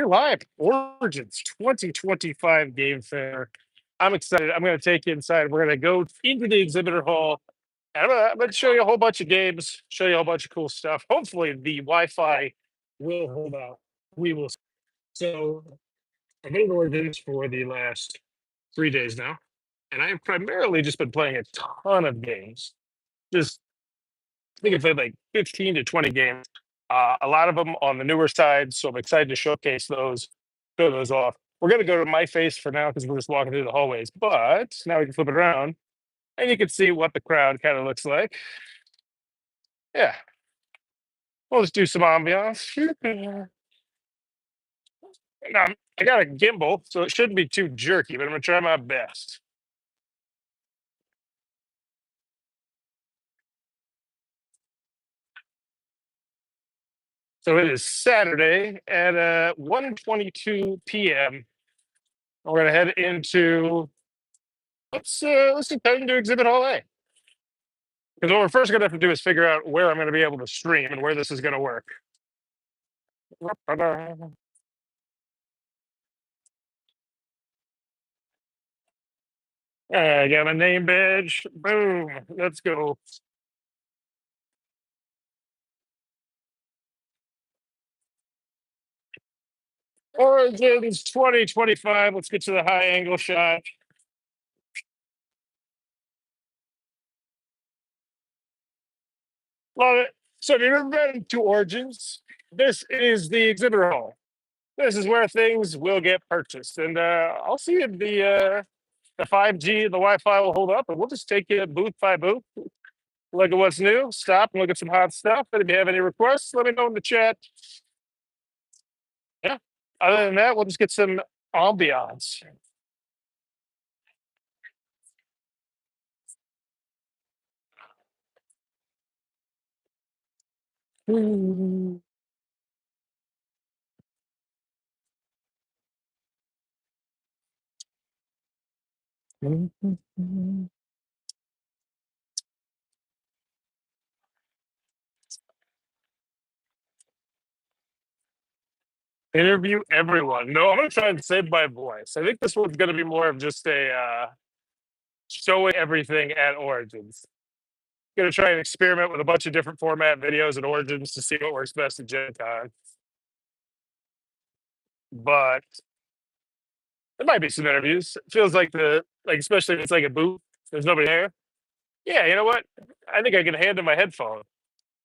live. Origins 2025 Game Fair. I'm excited. I'm going to take you inside. We're going to go into the exhibitor hall. And I'm gonna show you a whole bunch of games, show you a whole bunch of cool stuff. Hopefully, the Wi Fi will hold out. We will. So, I've been in Origins for the last 3 days now. And I have primarily just been playing a ton of games. Just, I think I've played like 15 to 20 games. A lot of them on the newer side. So, I'm excited to showcase those, show those off. We're going to go to my face for now because we're just walking through the hallways. But now we can flip it around and you can see what the crowd kind of looks like. Yeah, we'll just do some ambiance. Now, I got a gimbal, so it shouldn't be too jerky, but I'm going to try my best. So it is Saturday at 1:22 p.m. We're going to head into let's head into Exhibit Hall A. Because what we're first going to have to do is figure out where I'm going to be able to stream and where this is going to work. I got my name badge. Boom. Let's go. Origins 2025. Let's get to the high angle shot. Love it. So if you've ever been to Origins, this is the exhibitor hall. This is where things will get purchased. And I'll see if the 5G, the Wi-Fi will hold up, and we'll just take you booth by booth. Look at what's new, stop and look at some hot stuff. And if you have any requests, let me know in the chat. Yeah. Other than that, we'll just get some ambiance. Interview everyone. No, I'm gonna try and save my voice. I think this one's gonna be more of just a showing everything at Origins. Gonna try and experiment with a bunch of different format videos at Origins to see what works best at Gen Con. But there might be some interviews. It feels like especially if it's like a booth, there's nobody there. Yeah, you know what? I think I can hand him my headphone.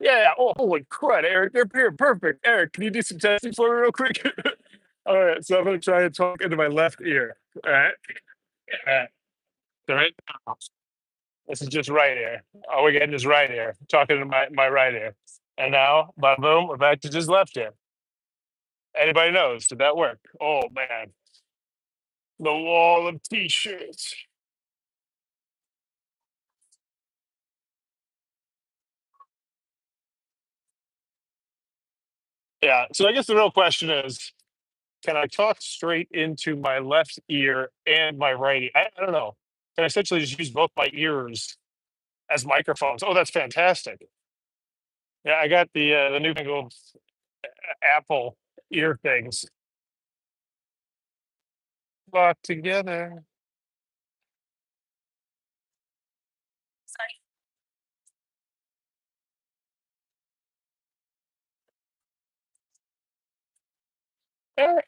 Yeah. Oh, holy crud, Eric, they're here. Perfect. Eric, can you do some testing for me real quick? All right. So I'm gonna try and talk into my left ear. All right. All right. This is just right ear. Oh, we're getting just right ear. Talking to my right ear. And now, by boom, we're back to just left ear. Anybody knows? Did that work? Oh man. The wall of t-shirts. Yeah. So I guess the real question is, can I talk straight into my left ear and my right ear? I don't know. Can I essentially just use both my ears as microphones? Oh, that's fantastic. Yeah, I got the newfangled Apple ear things locked together. Eh,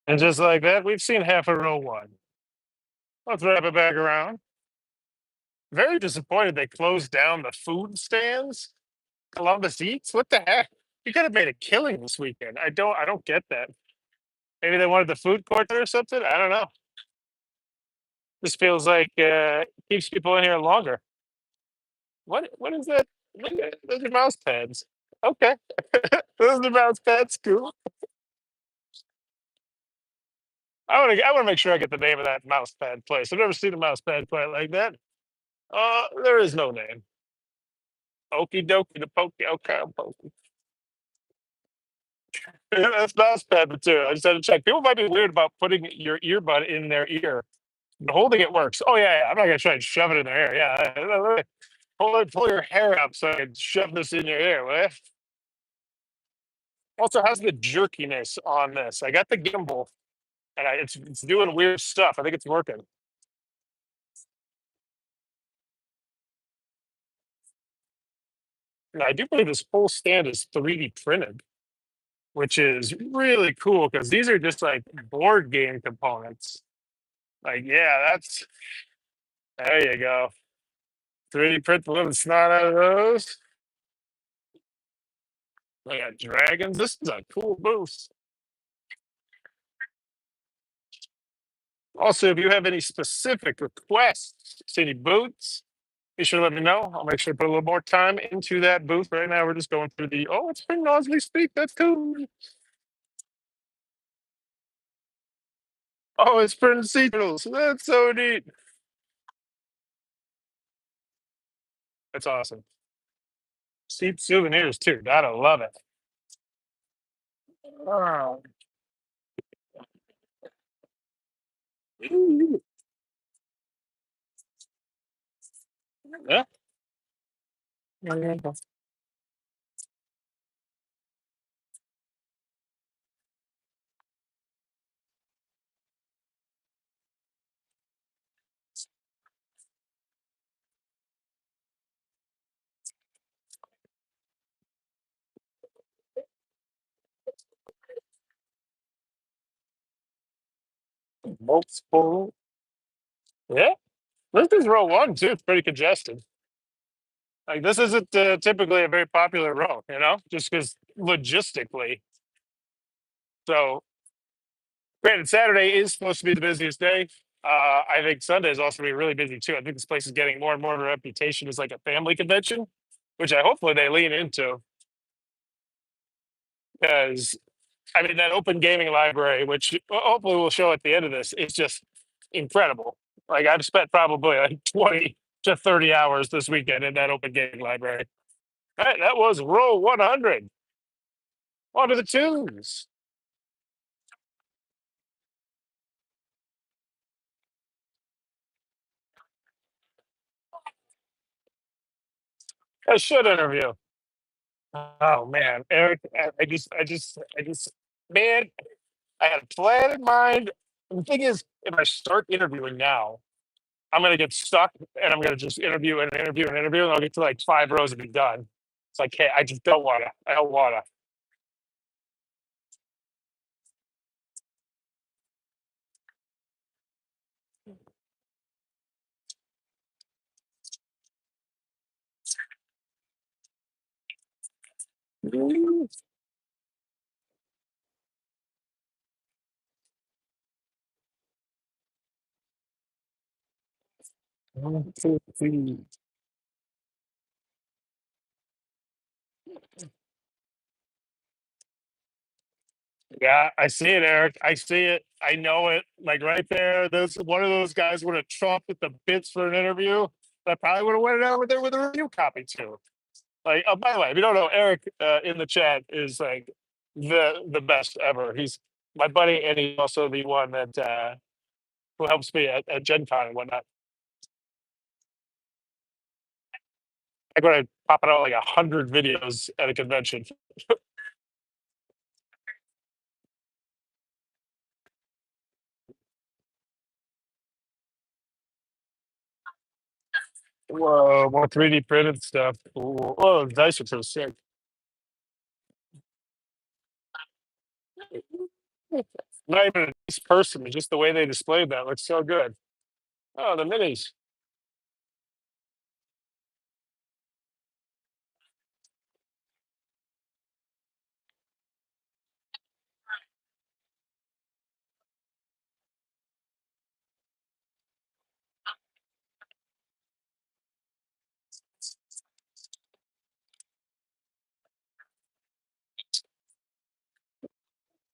And just like that, we've seen half a row one. Let's wrap it back around. Very disappointed they closed down the food stands. Columbus Eats. What the heck? You could have made a killing this weekend. I don't get that. Maybe they wanted the food court there or something. I don't know. This feels like keeps people in here longer. What is that? Those are mouse pads. Okay. Those are mouse pads. Cool. I wanna make sure I get the name of that mouse pad place. I've never seen a mouse pad quite like that. There is no name. Okie dokie the pokey okay pokey. Yeah, that's mouse pad material. I just had to check. People might be weird about putting your earbud in their ear. The holding it works. Oh yeah, yeah. I'm not gonna try and shove it in their ear. Yeah. Pull your hair up so I can shove this in your ear, will ya? Also, how's the jerkiness on this? I got the gimbal and it's doing weird stuff. I think it's working. And I do believe this whole stand is 3D printed, which is really cool because these are just like board game components. Like, yeah, that's there you go. 3D print the living snot out of those. I got dragons. This is a cool booth. Also, if you have any specific requests, see any boots, be sure to let me know. I'll make sure to put a little more time into that booth. Right now, we're just going through the it's printing as we speak. That's cool. Oh, it's printing sequels. That's so neat. That's awesome. Cheap souvenirs too. Gotta love it. Oh. Ooh, yeah. Multiple. Yeah. This is row one too. It's pretty congested. Like this isn't typically a very popular row, just because logistically. So, granted, Saturday is supposed to be the busiest day. I think Sunday is also going to be really busy too. I think this place is getting more and more of a reputation as like a family convention, which I hopefully they lean into because I mean that open gaming library, which hopefully we'll show at the end of this, is just incredible. Like I've spent probably like 20 to 30 hours this weekend in that open gaming library. All right, that was row 100. On to the twos. A should interview. Oh man, Eric, man, I had a plan in mind. And the thing is, if I start interviewing now, I'm gonna get stuck, and I'm gonna just interview and interview and interview, and I'll get to like 5 rows and be done. It's like, hey, I just don't wanna. I don't wanna. One, two, three. Yeah, I see it, Eric. I see it. I know it. Like right there. There's one of those guys would have chopped at the bits for an interview. That probably would have went out with there with a review copy too. Like, oh, by the way, if you don't know, Eric in the chat is like the best ever. He's my buddy, and he's also the one that who helps me at Gen Con and whatnot. I'm going to pop it out like 100 videos at a convention. Whoa, more 3D printed stuff. Ooh, oh, the dice are so sick. Not even a nice person, but just the way they displayed that looks so good. Oh, the minis.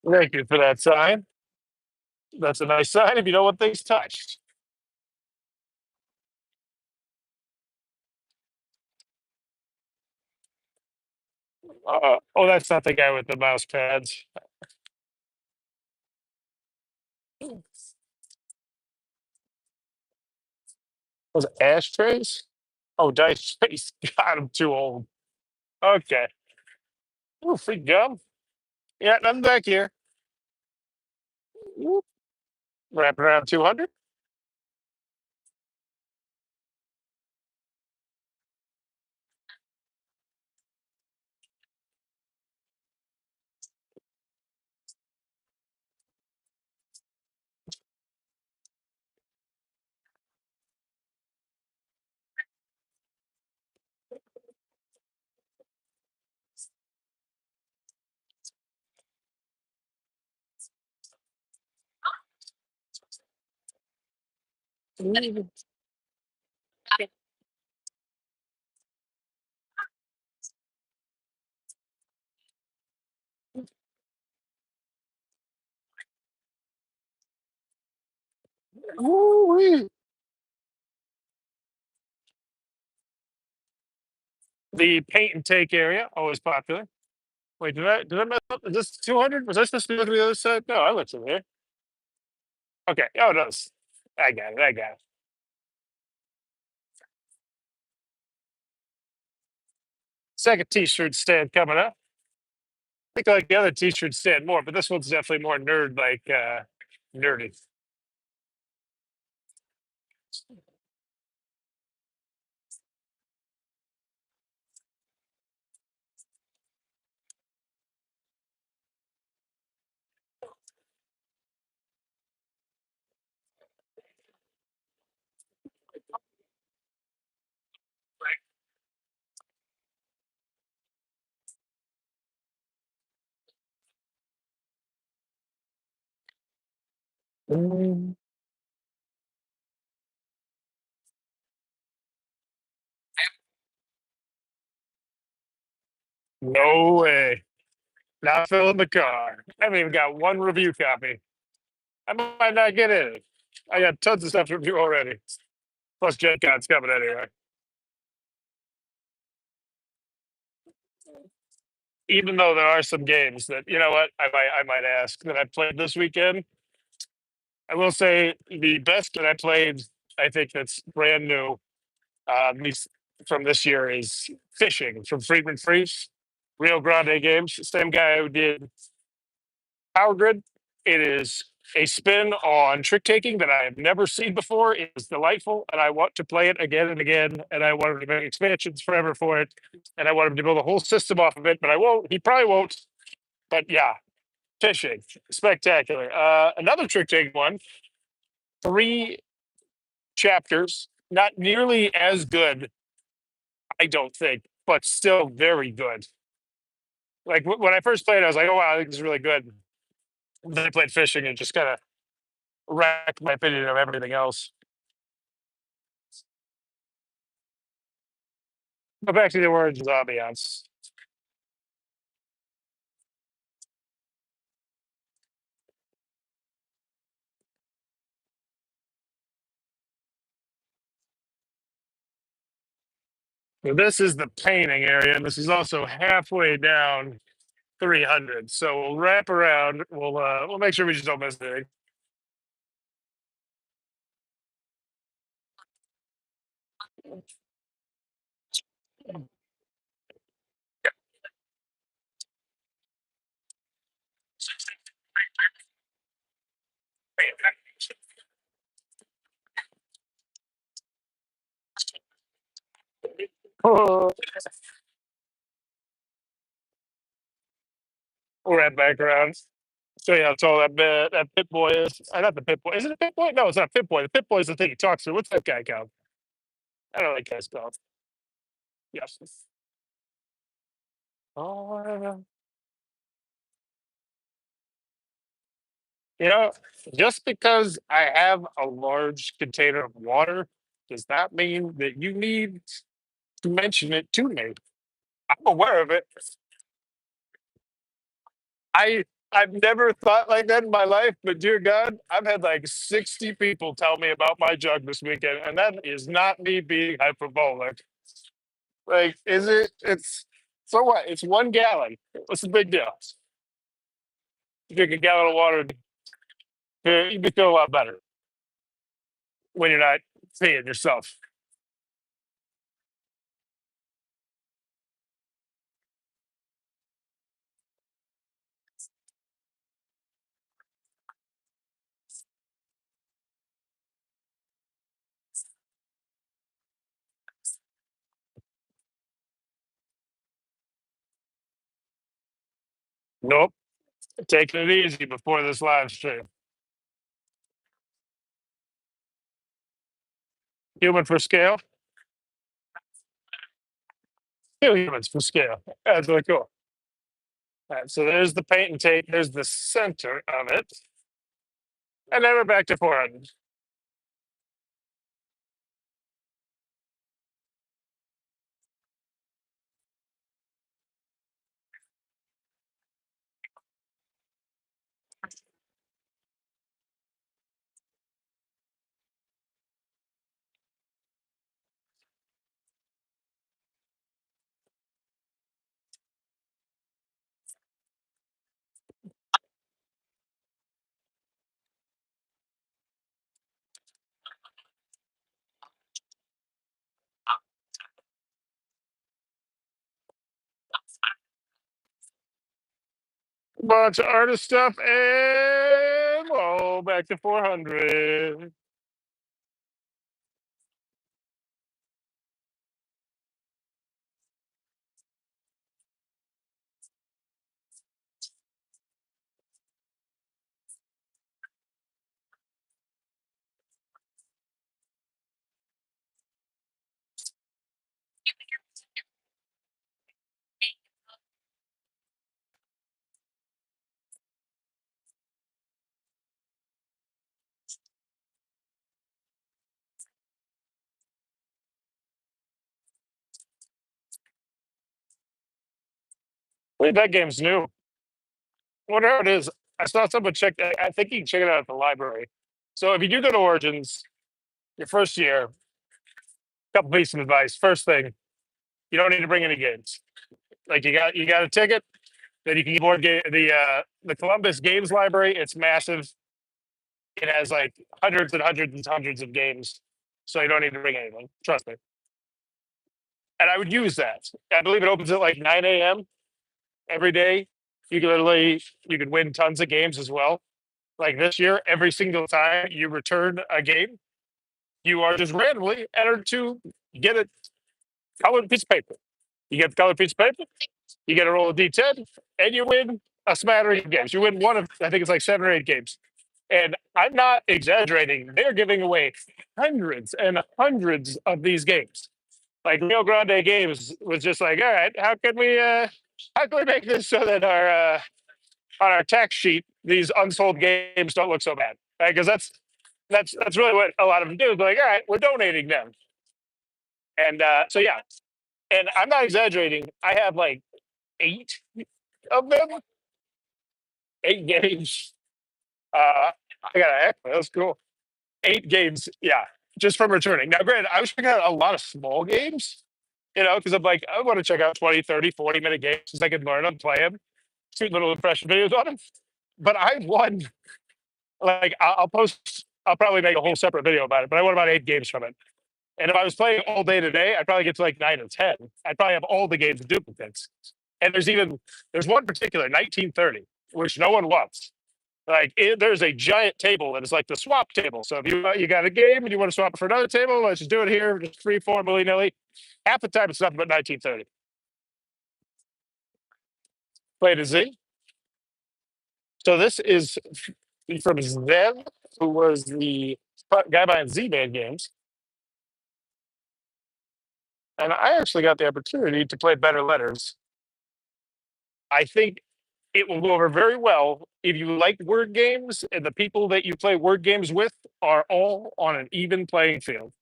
Thank you for that sign. That's a nice sign if you know what things touched. Oh, that's not the guy with the mouse pads. Was it ashtrays? Oh, Dice Space. God, I'm too old. Okay. Oh, free gum. Yeah, nothing back here. Whoop. Wrap around 200. Ooh-wee. The paint and take area, always popular. Wait, did I mess up? Is this 200? Was I supposed to look at the other side? No, I looked in there. Okay. Oh, it does. I got it. I got it. Second t-shirt stand coming up. I think I like the other t-shirt stand more, but this one's definitely more nerd like nerdy. Mm, no way. Not filling the car. I haven't even got one review copy. I might not get in. I got tons of stuff to review already. Plus Gen Con's coming anyway. Even though there are some games that, you know what, I might ask that I played this weekend. I will say the best that I played, I think that's brand new, at least from this year, is Fishing from Friedman Freeze, Rio Grande Games. Same guy who did Power Grid. It is a spin on trick taking that I have never seen before. It is delightful, and I want to play it again and again. And I want him to make expansions forever for it, and I want him to build a whole system off of it. But I won't. He probably won't. But yeah, Fishing, spectacular. Another trick taking one, 3 chapters, not nearly as good, I don't think, but still very good. Like when I first played, I was like, "Oh wow, I think this is really good." Then I played Fishing and just kind of wrecked my opinion of everything else. But back to the origins ambiance. So this is the painting area, and this is also halfway down 300. So we'll wrap around. We'll make sure we just don't miss anything. We'll wrap back around. Show you how tall that pit boy is. Not the pit boy. Is it a pit boy? No, it's not pit boy. The pit boy is the thing he talks to. What's that guy called? I don't know that guy's called. Yes. Oh, you know, just because I have a large container of water does not mean that you need to mention it to me. I'm aware of it. I I've never thought like that in my life, but dear God, I've had like 60 people tell me about my jug this weekend, and that is not me being hyperbolic. Like, is it? It's so what? It's 1 gallon. What's the big deal? You drink a gallon of water, you feel a lot better when you're not seeing yourself. Nope. Taking it easy before this live stream. Human for scale. Two humans for scale. That's really cool. All right, so there's the paint and tape. There's the center of it. And then we're back to 400. Bunch of artist stuff and whoa, back to 400. Wait, that game's new. Wonder how it is. I saw someone check. I think you can check it out at the library. So if you do go to Origins, your first year, couple pieces of advice. First thing, you don't need to bring any games. Like you got a ticket, then you can get board game the Columbus Games Library. It's massive. It has like hundreds and hundreds and hundreds of games, so you don't need to bring anything. Trust me. And I would use that. I believe it opens at like 9 a.m. every day. You could win tons of games as well. Like this year, every single time you return a game, you are just randomly entered to get a colored piece of paper. You get the colored piece of paper, you get a roll of D10, and you win a smattering of games. You win one of, I think it's like 7 or 8 games. And I'm not exaggerating. They're giving away hundreds and hundreds of these games. Like Rio Grande Games was just like, all right, how can we make this so that our on our tax sheet these unsold games don't look so bad, right? Because that's really what a lot of them do. They're like, all right, we're donating them, and so yeah, and I'm not exaggerating. I have like 8 of them, 8 games. I got an X. That's cool. 8 games, yeah, just from returning. Now, granted, I was checking out a lot of small games, because I'm like, I want to check out 20, 30, 40 minute games because I can learn them, play them, shoot little impression videos on them. But I won, like, I'll post, I'll probably make a whole separate video about it, but I won about 8 games from it. And if I was playing all day today, I'd probably get to like 9 or 10. I'd probably have all the games in duplicates. And there's one particular, 1930, which no one wants. Like there's a giant table that is like the swap table. So if you got a game and you want to swap it for another table, let's just do it here, just free form, willy nilly. Half the time it's nothing but 1930. Play to Z. So this is from Zev, who was the guy behind Z-Man games, and I actually got the opportunity to play Better Letters. I think it will go over very well if you like word games and the people that you play word games with are all on an even playing field.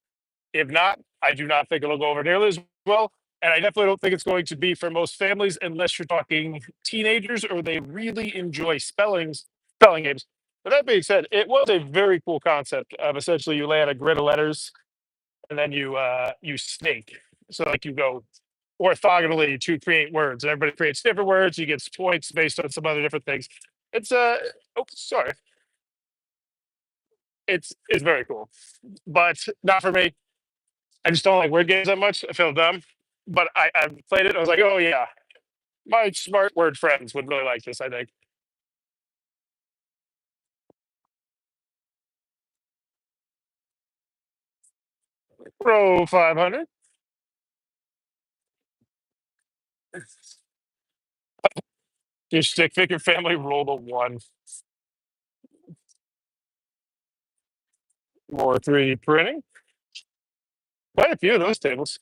If not, I do not think it'll go over nearly as well. And I definitely don't think it's going to be for most families unless you're talking teenagers or they really enjoy spelling games. But that being said, it was a very cool concept of essentially you lay out a grid of letters and then you snake. So like you go orthogonally to create words, and everybody creates different words. You get points based on some other different things. It's oh sorry, it's very cool, but not for me. I just don't like word games that much. I feel dumb. But I played it. I was like, oh yeah, my smart word friends would really like this. I think. Pro 500. Your stick figure family rolled a one. More 3D printing. Quite a few of those tables.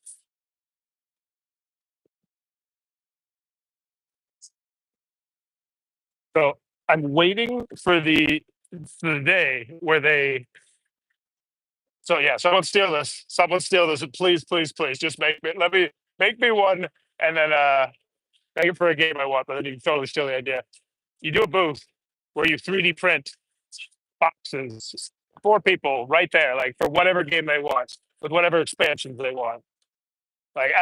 So I'm waiting for the day where they. So yeah, someone steal this. Someone steal this. Please, please, please. Just let me make me one, and then make it for a game I want. But then you can totally steal the idea. You do a booth where you 3D print boxes for people right there, like for whatever game they want, with whatever expansions they want. Like,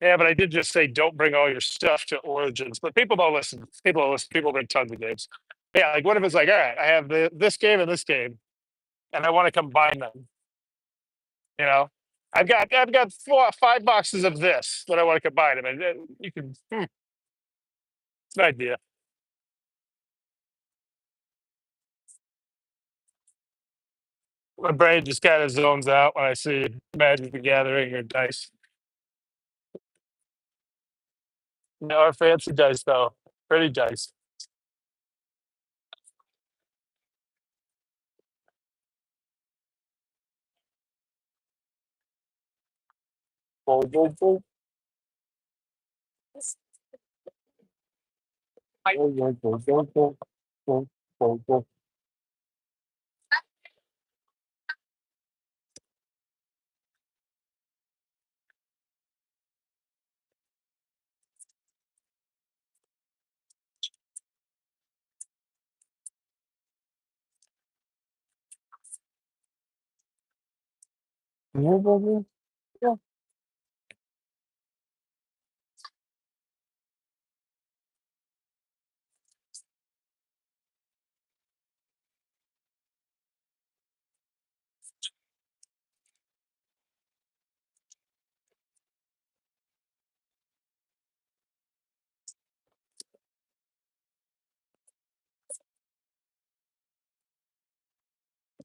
yeah, but I did just say don't bring all your stuff to Origins, but people don't listen. People don't listen. People bring tons of games. Yeah, like what if it's like, all right, I have this game and this game, and I want to combine them. You know, I've got 5 boxes of this that I want to combine them, and you can. It's an idea. My brain just kind of zones out when I see Magic the Gathering or dice. No, our fancy dice though, pretty dice. Boom, boom, boom. Boom, boom, boom, boom, boom, boom, boom, boom. Boom, boom, boom. Yeah.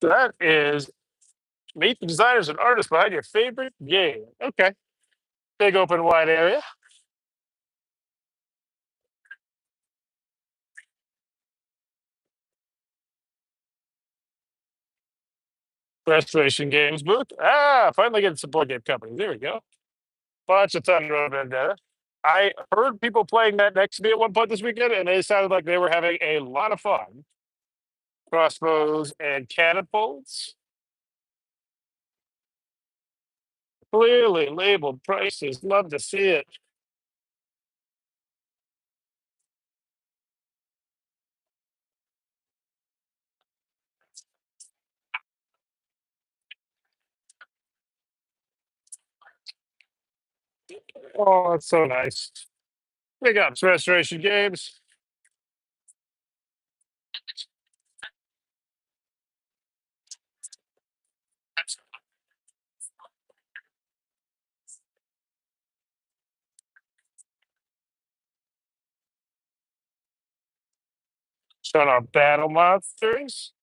So that is meet the designers and artists behind your favorite game. Okay, big open wide area. Restoration Games booth. Finally getting some board game companies. There we go. Bunch of Thunder Road Vendetta. I heard people playing that next to me at one point this weekend, and they sounded like they were having a lot of fun. Crossbows and catapults. Clearly labeled prices. Love to see it. Oh, it's so nice. Big ups, Restoration Games. Showing our battle monsters.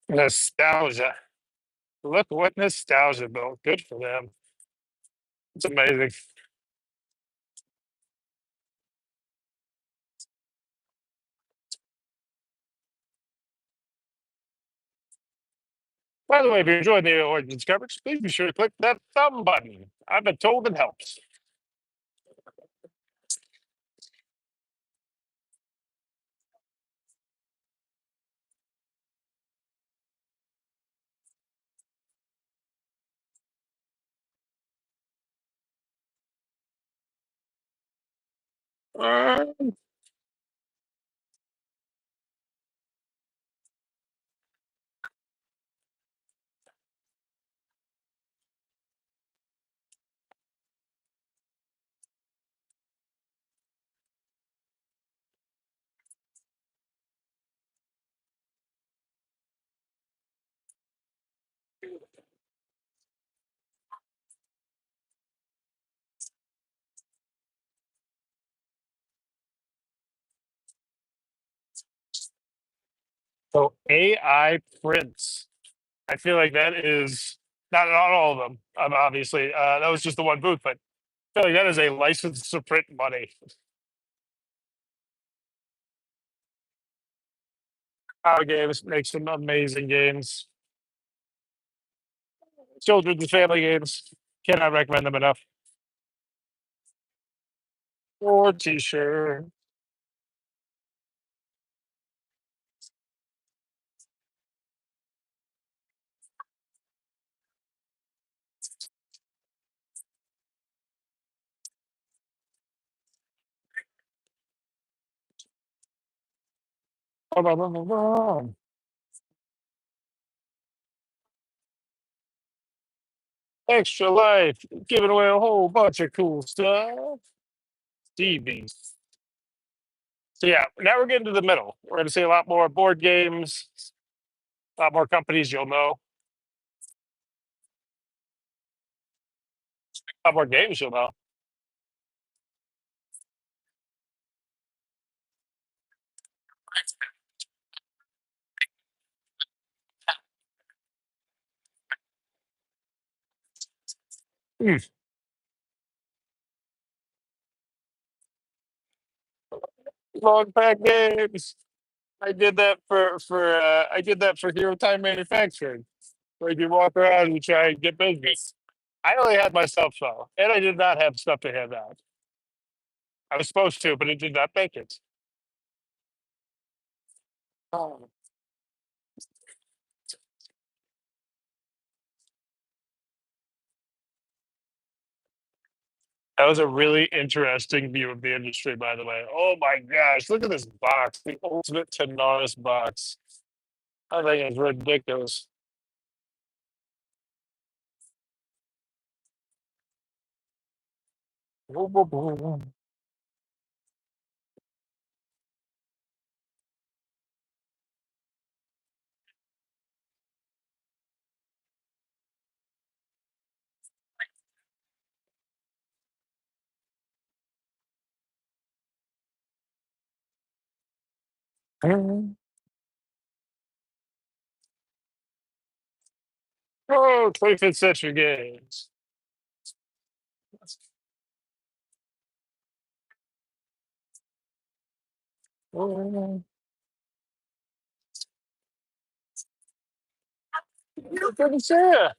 Nostalgia. Look what nostalgia built. Good for them. It's amazing. By the way, if you're enjoying the Origins coverage, please be sure to click that thumb button. I've been told it helps. Uh, So AI prints. I feel like that is not all of them. Obviously, that was just the one booth, but I feel like that is a license to print money. Our games make some amazing games. Children's and family games. Cannot recommend them enough. Or t-shirt. Extra life, giving away a whole bunch of cool stuff. Stevie's. So yeah, now we're getting to the middle. We're going to see a lot more board games, a lot more companies you'll know, a lot more games you'll know. Hmm. Long pack games. I did that for Hero Time Manufacturing, where you walk around and you try and get business. I only had myself though, and I did not have stuff to hand out. I was supposed to, but it did not make it. Oh. That was a really interesting view of the industry, by the way. Oh my gosh, look at this box, the ultimate Tenaris box. I think it's ridiculous. Oh, 25th century games. Oh, good to see ya. Is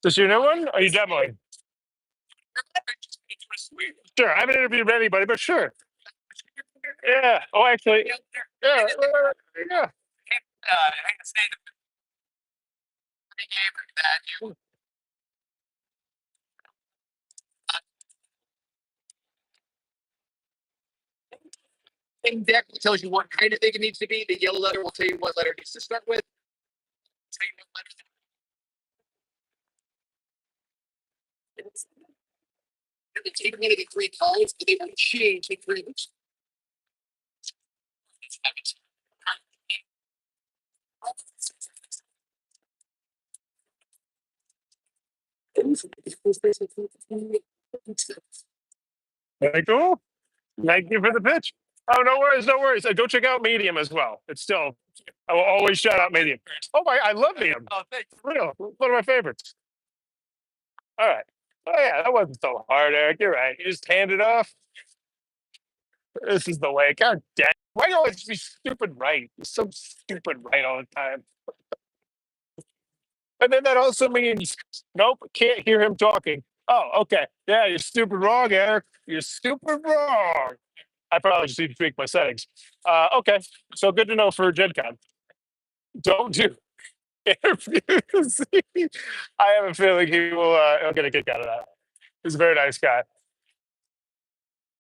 this your new one? Are you demoing? Sure. I haven't interviewed anybody, but sure. Yeah. Oh, actually, yeah. Yeah. Thing deck tells you what kind of thing it needs to be. The yellow letter will tell you what letter it needs to start with. Tell you what letter. They take one of the three cards and they will change the previous. Very cool. Thank you for the pitch. Oh, no worries, no worries. Go check out Medium as well. It's still, I will always shout out Medium. Oh my, I love Medium. Oh, thanks. For real, one of my favorites. All right. Oh yeah, that wasn't so hard, Eric. You're right. You just hand it off. This is the way. God damn. Why do you always be stupid right? You're so stupid right all the time. And then that also means, nope, can't hear him talking. Oh, okay. Yeah, you're stupid wrong, Eric. You're stupid wrong. I probably just need to tweak my settings. Okay, so good to know for Gen Con. Don't do interviews. I have a feeling he'll get a kick out of that. He's a very nice guy.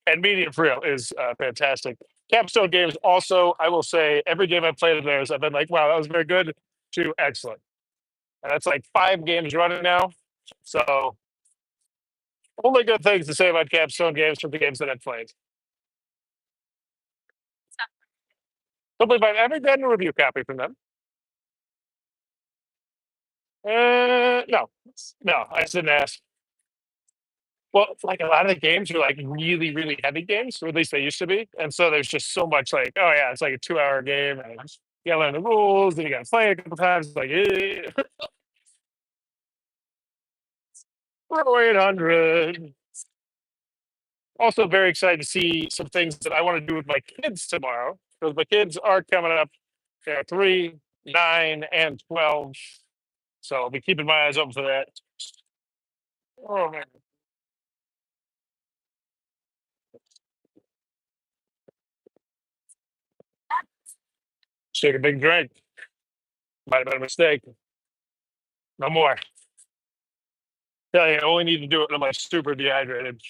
And Medium for real is fantastic. Capstone games also, I will say, every game I've played of theirs, I've been like, wow, that was very good to excellent. And that's like 5 games running now. So only good things to say about Capstone games from the games that I've played. Don't believe I've ever gotten a review copy from them. No, I just didn't ask. Well, it's like a lot of the games are like really, really heavy games, or at least they used to be. And so there's just so much like, oh yeah, it's like a 2 hour game. And you gotta learn the rules, then you gotta play it a couple times. Like, we're 800. Also, very excited to see some things that I want to do with my kids tomorrow because my kids are coming up. They're 3, 9, and 12. So I'll be keeping my eyes open for that. Oh man, just take a big drink. Might have been a mistake. No more. Tell you, I only need to do it when I'm like super dehydrated.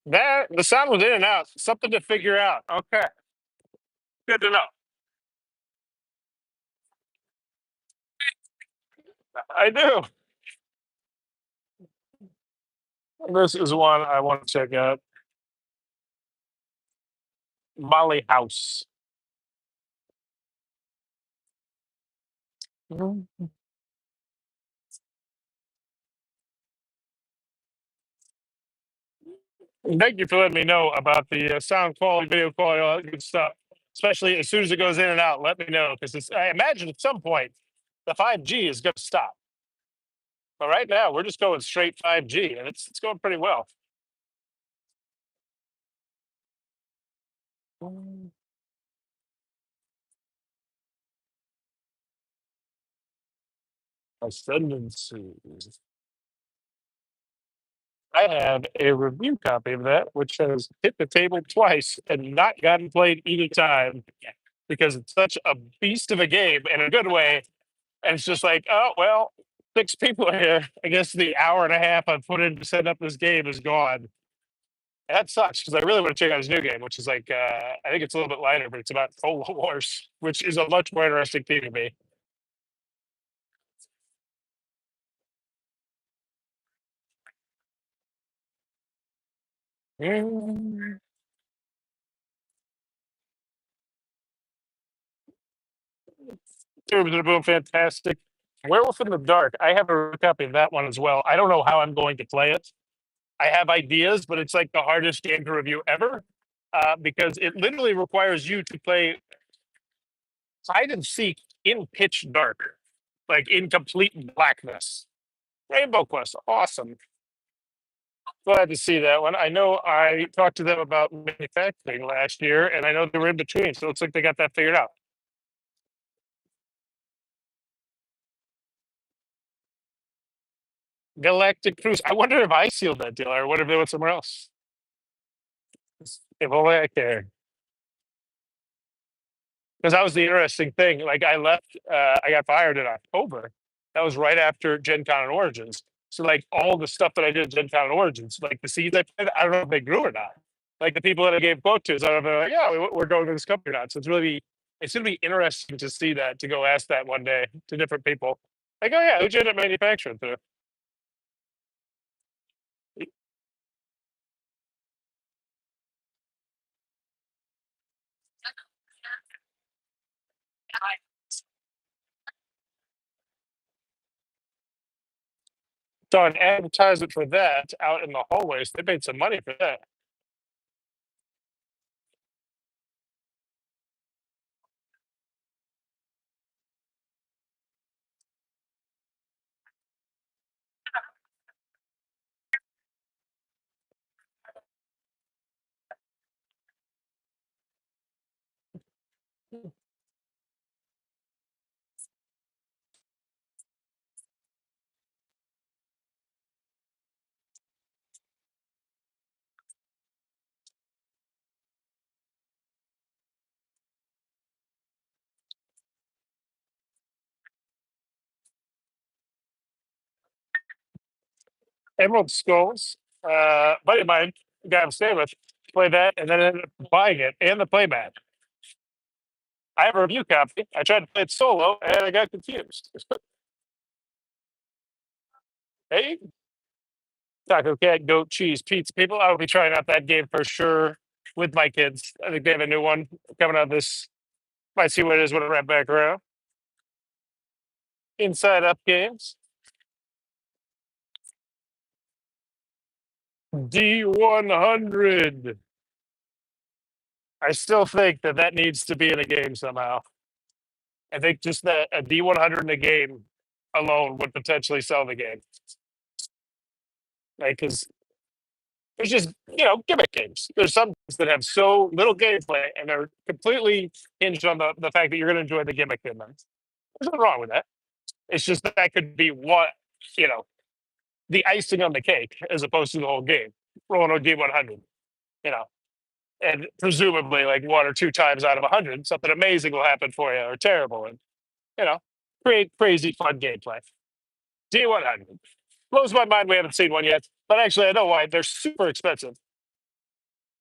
That the sound was in and out. Something to figure out. Okay, good to know. I do. This is one I want to check out. Molly House. Mhm. Thank you for letting me know about the sound quality, video quality, all that good stuff. Especially as soon as it goes in and out, let me know because I imagine at some point the 5G is going to stop. But right now, we're just going straight 5G, and it's going pretty well. Mm. Ascendancy. I have a review copy of that, which has hit the table twice and not gotten played either time because it's such a beast of a game in a good way. And it's just like, oh well, 6 people are here. I guess the hour and a half I've put in to set up this game is gone. And that sucks because I really want to check out his new game, which is like I think it's a little bit lighter, but it's about Total Wars, which is a much more interesting theme to me. Mm. Terms of Boom, fantastic. Werewolf in the Dark. I have a copy of that one as well. I don't know how I'm going to play it. I have ideas, but it's like the hardest game to review ever because it literally requires you to play hide and seek in pitch dark, like in complete blackness. Rainbow Quest, awesome. Glad to see that one. I know I talked to them about manufacturing last year, and I know they were in between, so it looks like they got that figured out. Galactic Cruise. I wonder if I sealed that deal, or what if they went somewhere else. If only I cared. Because that was the interesting thing. Like I left, I got fired in October. That was right after Gen Con and Origins. So like all the stuff that I did at Gen Con and Origins, like the seeds I planted, I don't know if they grew or not. Like the people that I gave quote to, I don't know if they're like, yeah, we're going to this company or not. So it's gonna be interesting to see that, to go ask that one day to different people. Like, oh yeah, who'd you end up manufacturing through? Saw an advertisement for that out in the hallways. They paid some money for that. Emerald Skulls. Buddy of mine, the guy I'm staying with, played that and then ended up buying it and the playmat. I have a review copy. I tried to play it solo and I got confused. Hey, Taco Cat, Goat, Cheese, Pizza People. I will be trying out that game for sure with my kids. I think they have a new one coming out this. Might see what it is when I wrap back around. Inside Up Games. D100. I still think that needs to be in a game somehow. I think just that a D100 in a game alone would potentially sell the game. Like, because there's just, gimmick games. There's some games that have so little gameplay and they're completely hinged on the fact that you're going to enjoy the gimmick in them. There's nothing wrong with that. It's just that could be what, you know, the icing on the cake as opposed to the whole game. Rolling a D100, you know, and presumably like one or two times out of 100, something amazing will happen for you or terrible. And, you know, create crazy fun gameplay. D100. Blows my mind we haven't seen one yet, but actually I know why. They're super expensive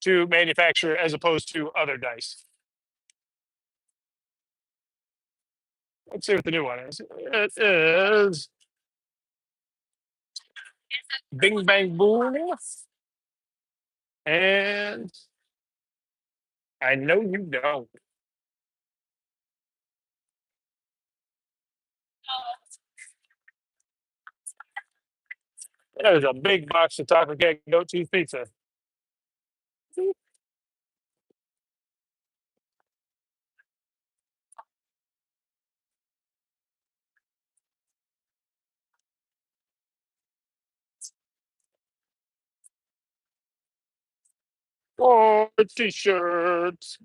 to manufacture as opposed to other dice. Let's see what the new one is. It is Bing Bang Boom. And I know you don't. There's a big box of Taco Cake goat cheese pizza. Oh, t-shirts.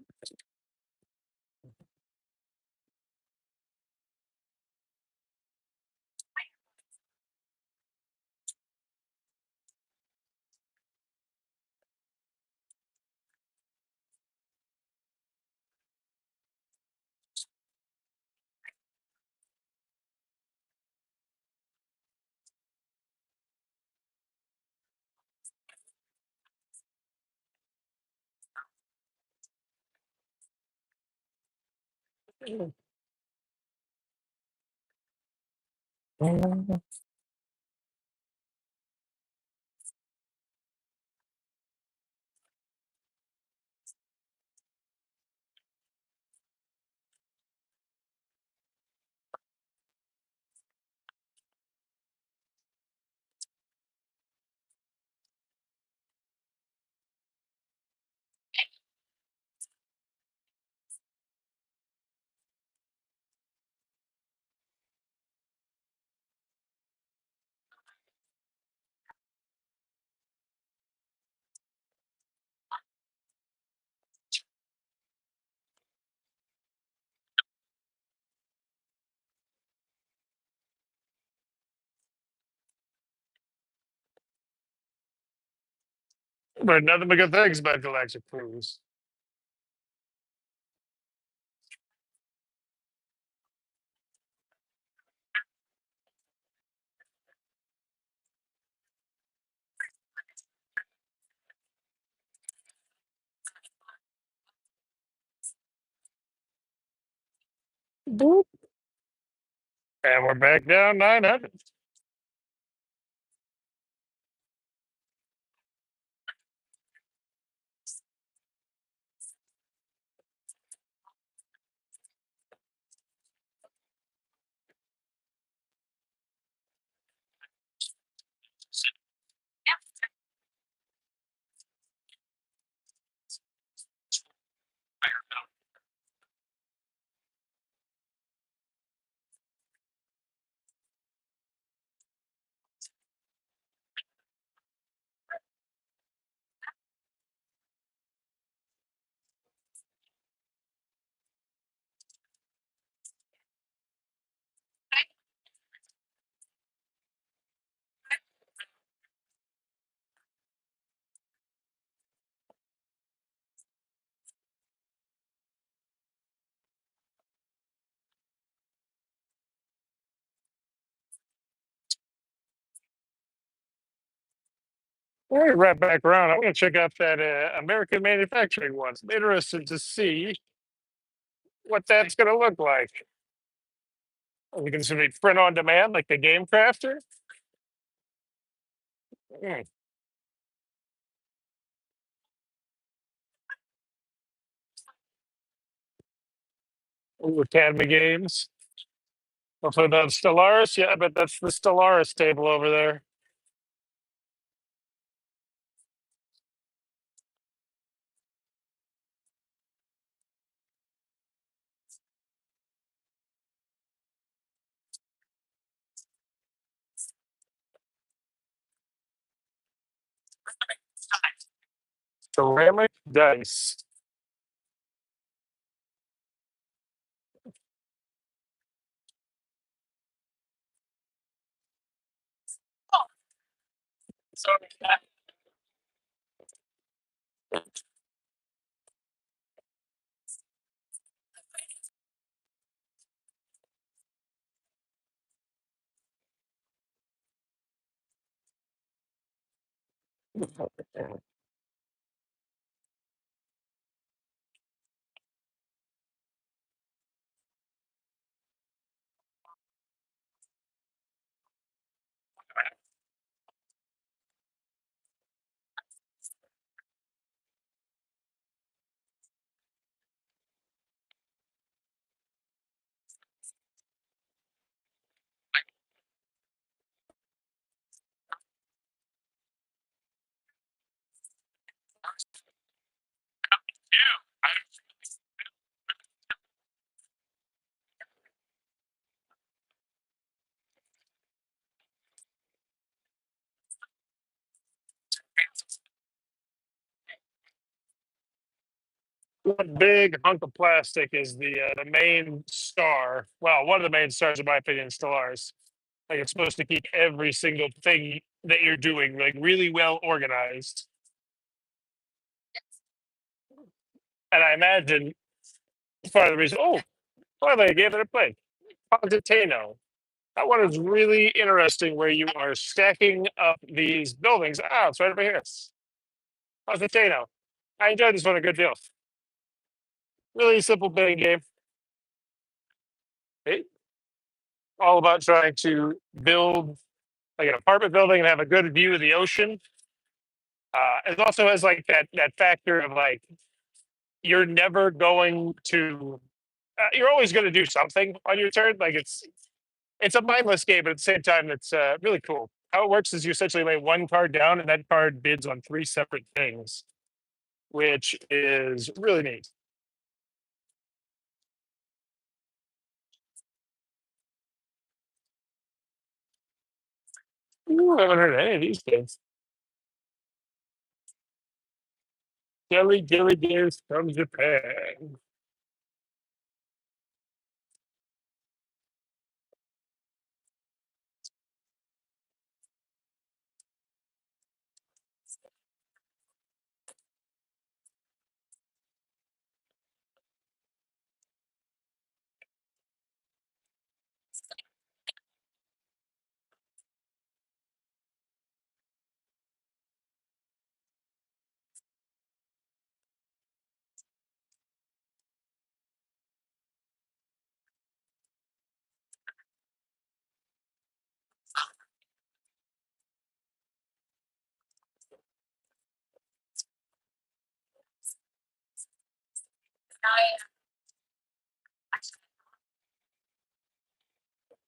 But nothing but good things about Galactic Cruise. Boop. And we're back down 900. We're right back around. I'm going to check out that American manufacturing one. I'm interested to see what that's going to look like. We can simply print on demand like the Game Crafter. Mm. Ooh, Academy Games. Hopefully that's Stellaris. Yeah, I bet that's the Stellaris table over there. Ceramic dice. One big hunk of plastic is the main star. Well, one of the main stars, in my opinion, is Stellaris. Like it's supposed to keep every single thing that you're doing like really well organized. And I imagine part of the reason. Oh, finally, I gave it a play. Positano. That one is really interesting, where you are stacking up these buildings. Ah, it's right over here. Positano. I enjoyed this one a good deal. Really simple betting game. Hey, all about trying to build like an apartment building and have a good view of the ocean. It also has like that factor of like you're never going to, you're always going to do something on your turn. Like it's a mindless game, but at the same time, it's really cool. How it works is you essentially lay one card down, and that card bids on three separate things, which is really neat. Ooh, I haven't heard any of these things. Jelly Beers from Japan.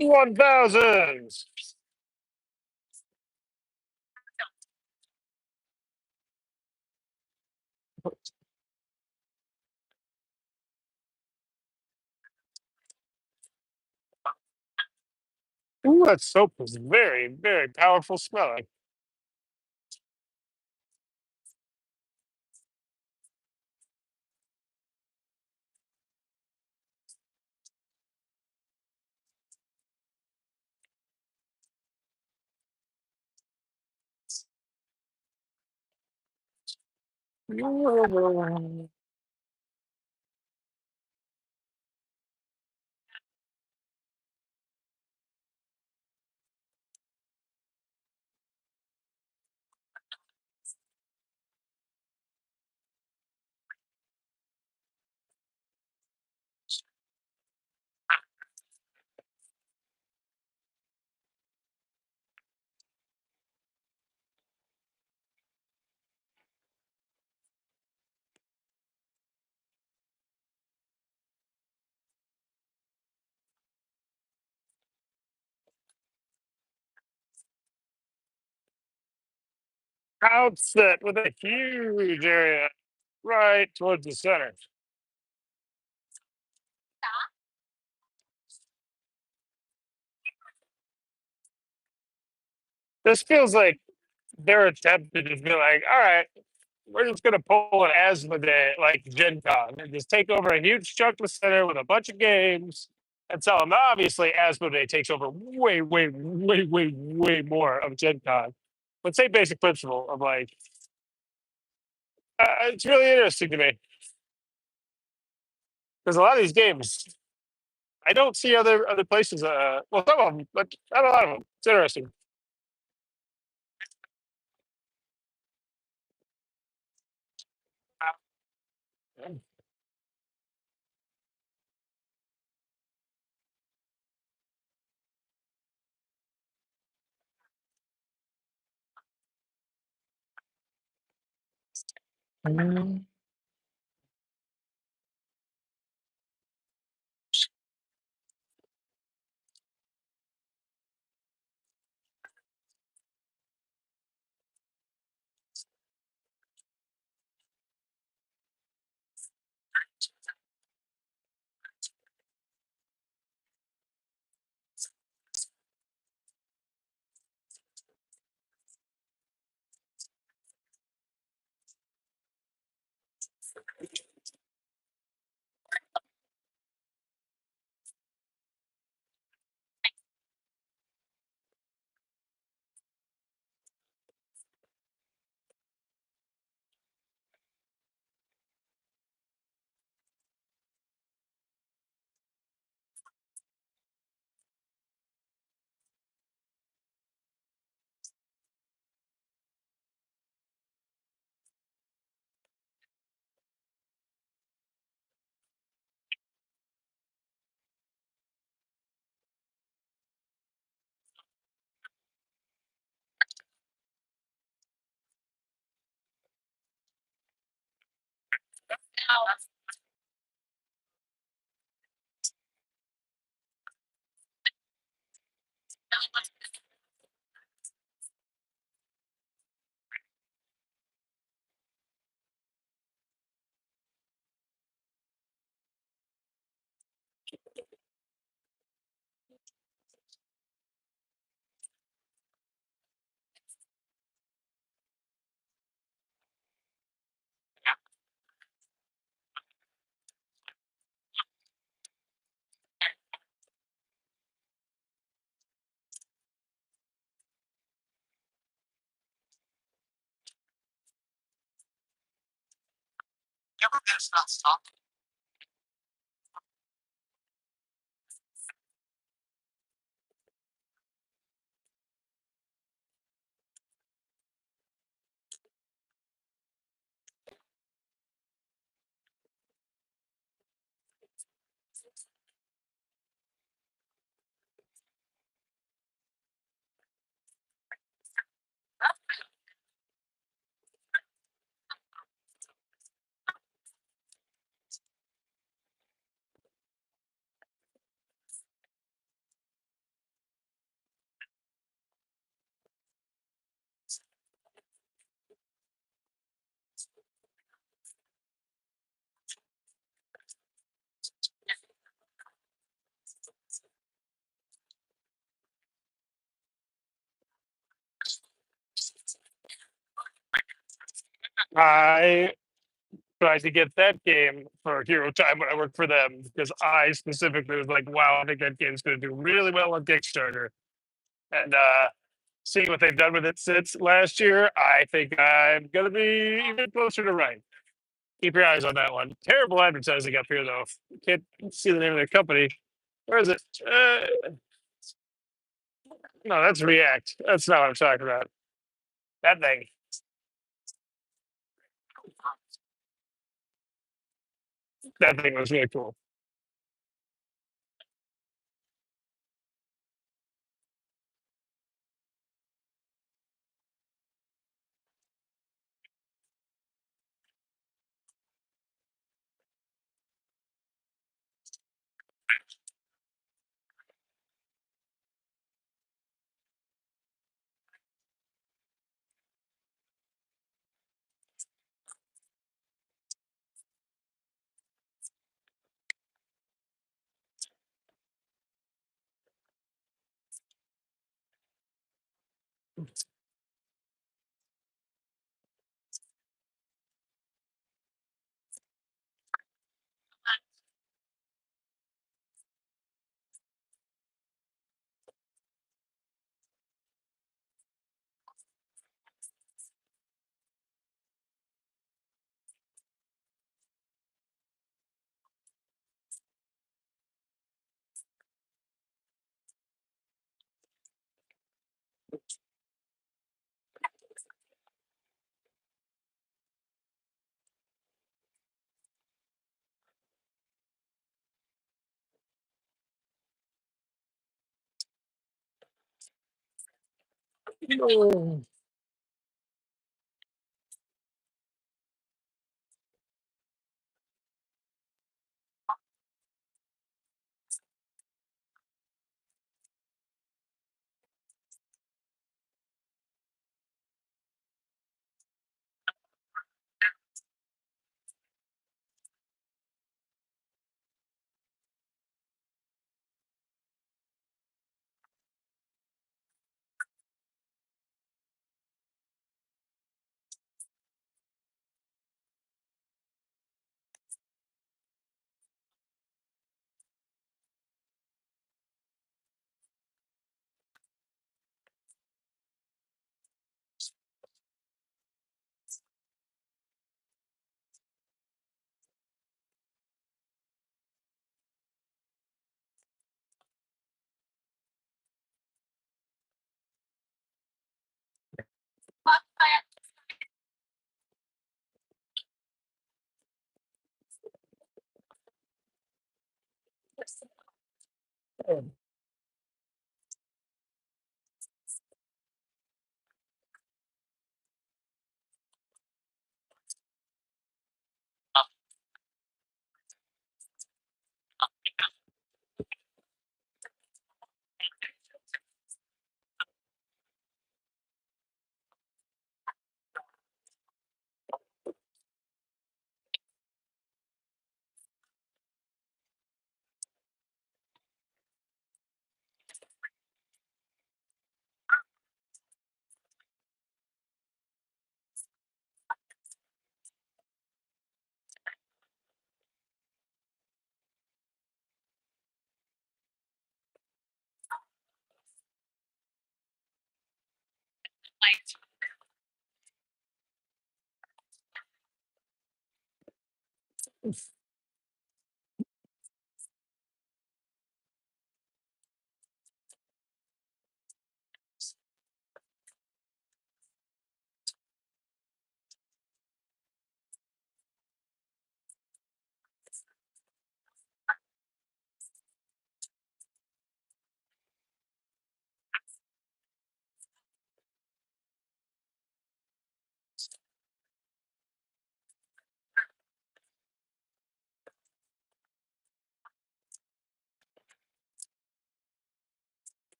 $1,000. Ooh, that soap is very, very powerful smelling. Outset with a huge area right towards the center. This feels like their attempt to just be like, all right, we're just gonna pull an Asmodee like Gen Con and just take over a huge chunk of the center with a bunch of games and sell them. Obviously, Asmodee takes over way more of Gen Con. But same basic principle of like, it's really interesting to me because a lot of these games I don't see other places. Well, some of them, but not a lot of them. It's interesting. I tried to get that game for Hero Time when I worked for them because I specifically was like, wow, I think that game's going to do really well on Kickstarter. And seeing what they've done with it since last year, I think I'm going to be even closer to right. Keep your eyes on that one. Terrible advertising up here, though. Can't see the name of the company. Where is it? No, that's React. That's not what I'm talking about. That thing. That thing was really cool. Oh.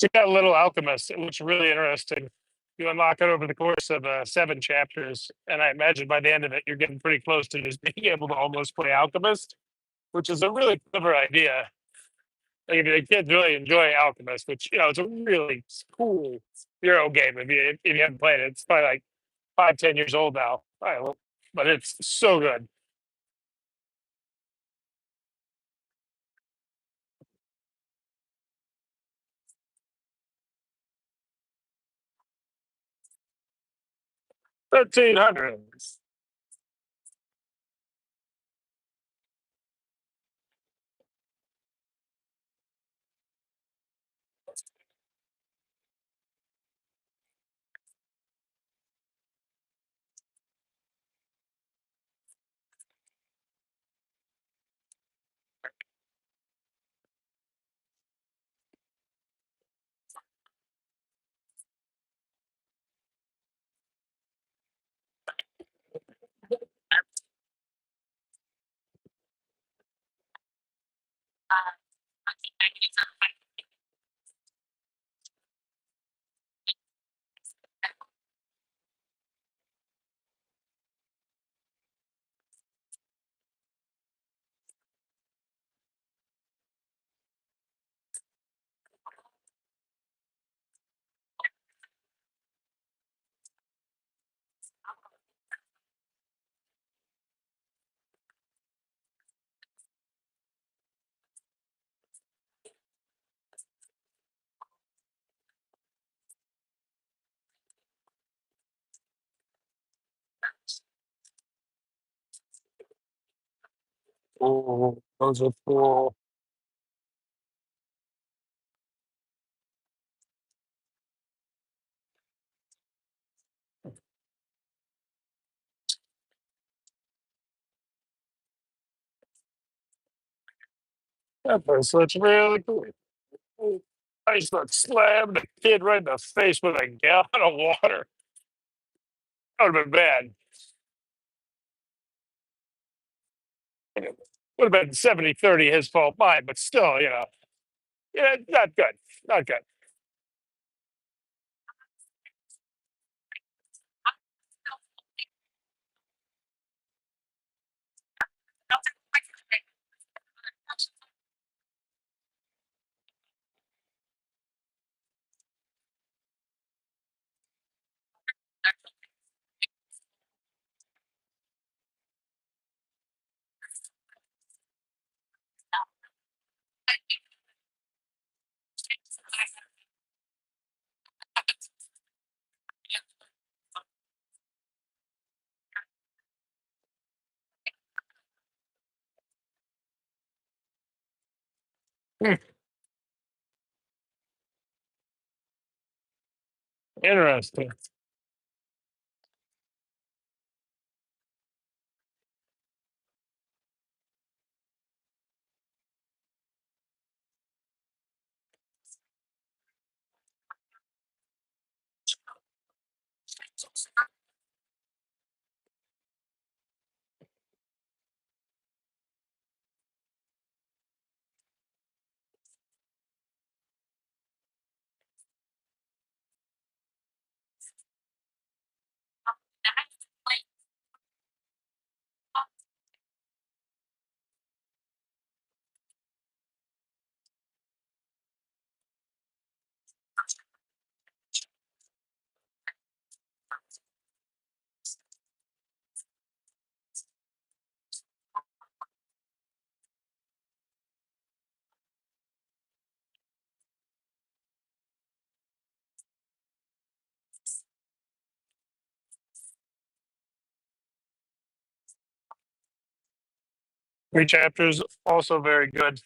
Check out Little Alchemist. It looks really interesting. You unlock it over the course of 7 chapters, and I imagine by the end of it, you're getting pretty close to just being able to almost play Alchemist, which is a really clever idea. Like if the kids really enjoy Alchemist, which it's a really cool Euro game. If you haven't played it, it's probably like 5, 10 years old now. But it's so good. $1,300. Oh, those are cool. That bracelet's really cool. I just got slammed the kid right in the face with a gallon of water. That would have been bad. Would have been 70-30 his fault, mine, but still, yeah, not good. Not good. Hmm, interesting. Three chapters, also very good.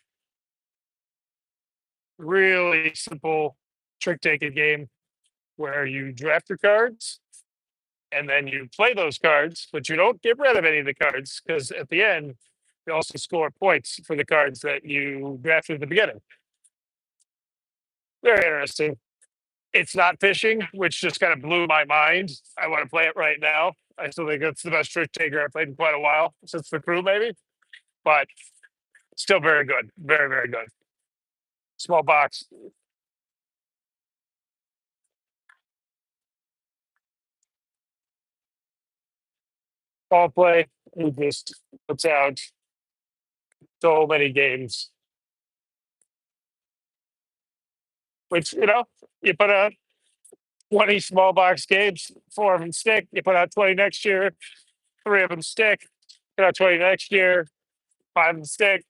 Really simple trick taking game where you draft your cards and then you play those cards, but you don't get rid of any of the cards because at the end You also score points for the cards that you drafted at the beginning. Very interesting. It's not fishing, which just kind of blew my mind. I want to play it right now. I still think it's the best trick taker I've played in quite a while since the crew, maybe, but still very good. Very, very good. Small box. Ball play. He just puts out so many games, which, you put out 20 small box games, 4 of them stick. You put out 20 next year, 3 of them stick. Put out 20 next year, 5 of them stick.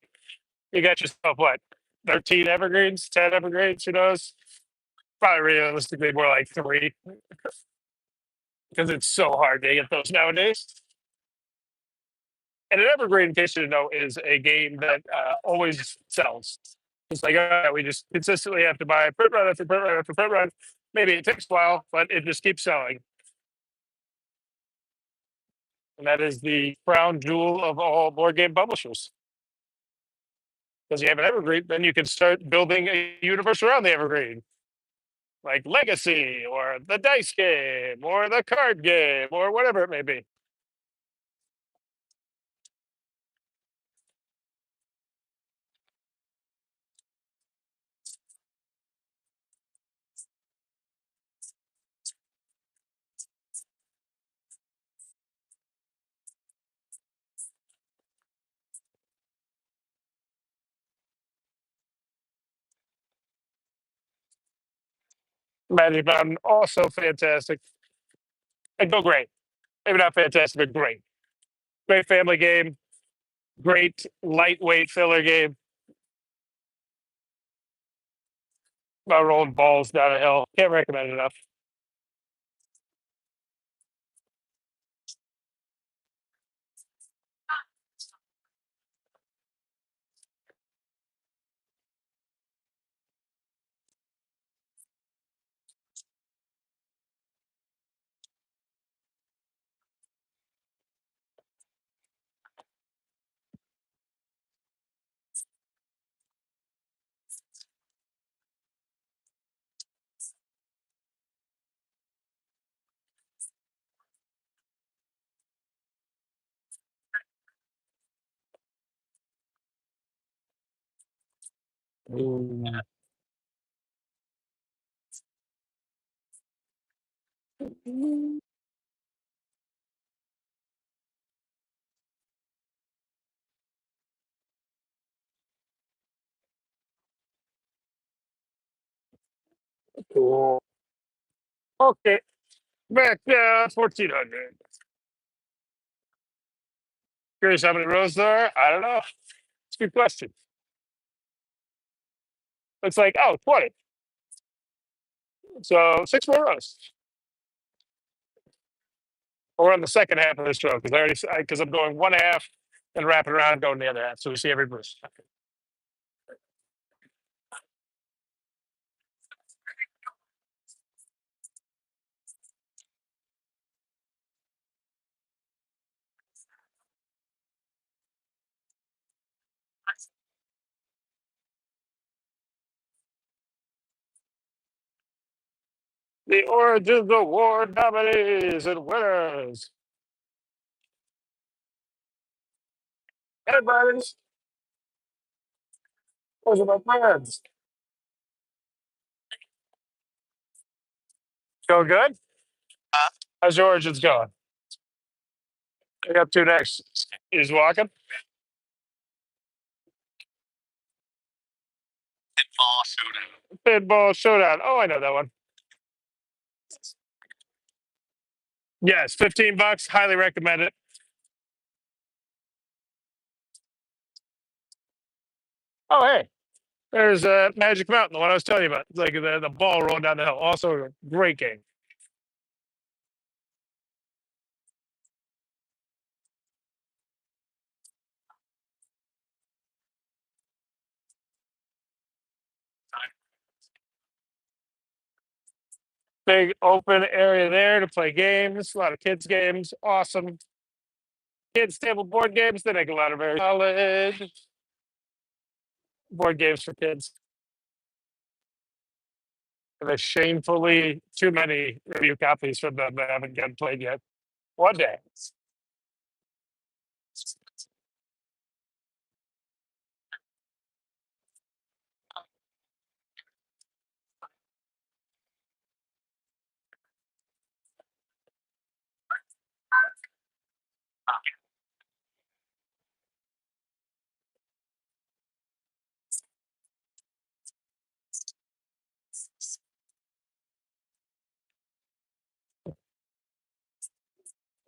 You got yourself what, 13 evergreens, 10 evergreens, who knows? Probably realistically more like 3 because it's so hard to get those nowadays. And an evergreen, in case you didn't know, is a game that always sells. It's like, we just consistently have to buy print run after print run after print run. Maybe it takes a while, but it just keeps selling. And that is the crown jewel of all board game publishers. Because you have an evergreen, then you can start building a universe around the evergreen, like Legacy or the dice game or the card game or whatever it may be. Magic Mountain, also fantastic. And go great. Maybe not fantastic, but great. Great family game. Great lightweight filler game. About rolling balls down a hill. Can't recommend it enough. Mm. Cool. Okay. Back 1400. Curious how many rows there are? I don't know. It's a good question. Looks like, 20. So 6 more rows. We're on the second half of this row because I'm going one half and wrapping around and going the other half. So we see every boost. The Origins Award nominees and winners. Hey, buddies. Those are my friends. Going good? How's your Origins going? I got 2 next. He's walking. Pinball Showdown. Oh, I know that one. Yes, $15. Highly recommend it. Oh, hey, there's Magic Mountain, the one I was telling you about. It's like the ball rolling down the hill. Also a great game. Big open area there to play games. A lot of kids games. Awesome. kids table board games. They make a lot of very solid board games for kids. And there's shamefully too many review copies from them that haven't gotten played yet. One day.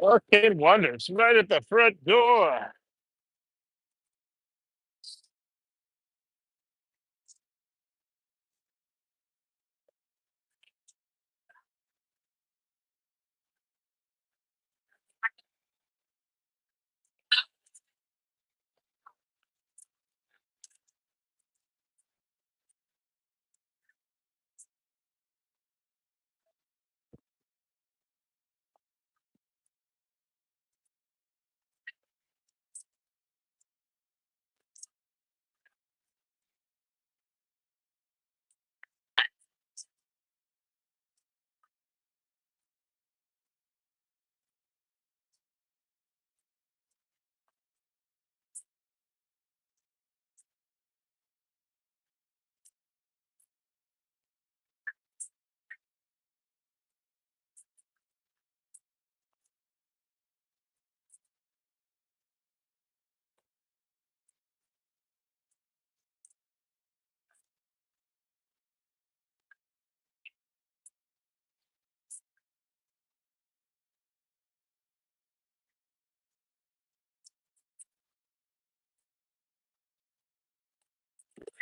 Arcade Wonders, right at the front door.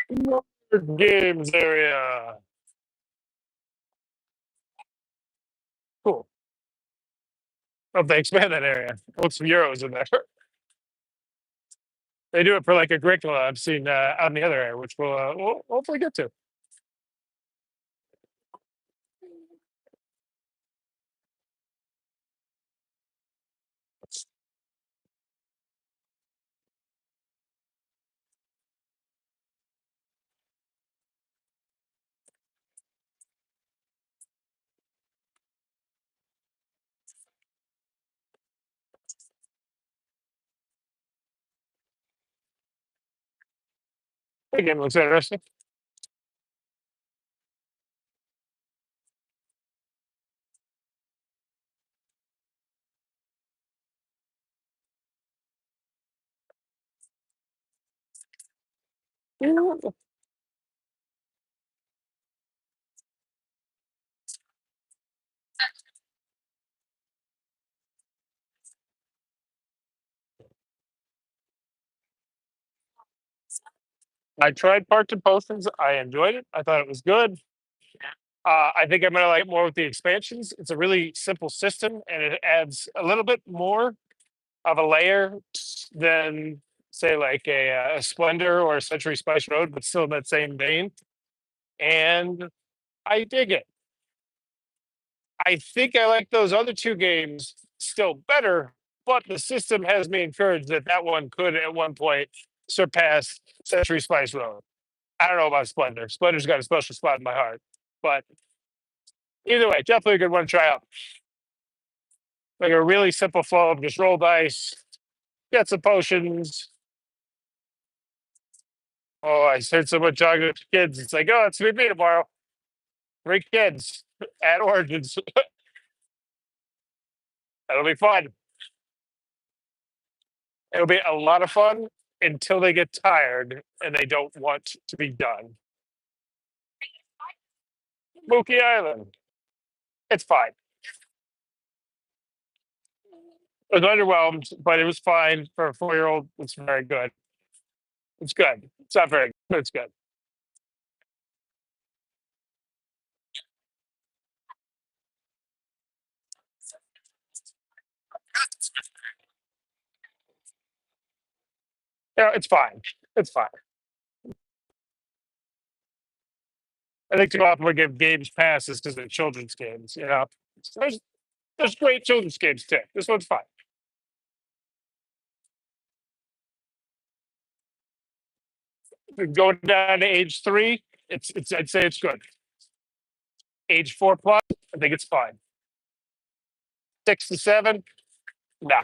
Board games area. Cool. Oh, they expand that area. Put some euros in there. They do it for like Agricola. I've seen out in the other area, which we'll hopefully get to. Again, looks interesting. I tried Parts and Potions. I enjoyed it. I thought it was good. I think I'm gonna like it more with the expansions. It's a really simple system, and it adds a little bit more of a layer than say like a Splendor or a Century Spice Road, but still in that same vein. And I dig it. I think I like those other two games still better, but the system has me encouraged that that one could at one point surpass Century Spice Road. I don't know about Splendor. Splendor's got a special spot in my heart, but either way, definitely a good one to try out. Like a really simple flow of just roll dice, get some potions. Oh, I heard someone talking to kids. It's like, oh, it's me tomorrow. 3 kids at Origins. That'll be fun. It'll be a lot of fun until they get tired and they don't want to be done. Mookie Island. It's fine. I was underwhelmed, but it was fine for a 4-year-old. It's very good. It's good. It's not very good, but it's good. Yeah, it's fine. It's fine. I think too often we give games passes because they're children's games. You know, there's great children's games too. This one's fine. Going down to age 3, it's I'd say it's good. Age 4 plus, I think it's fine. 6 to 7, no.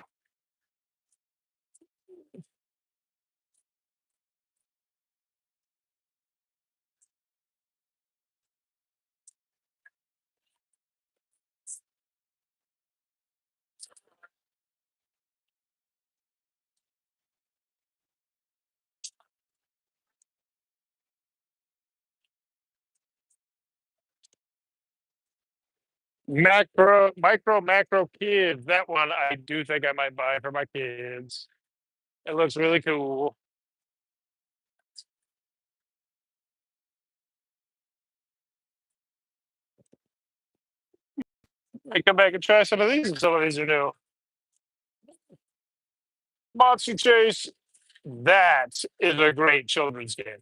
Macro kids. That one I do think I might buy for my kids. It looks really cool. I come back and try some of these, and some of these are new. Monster Chase. That is a great children's game.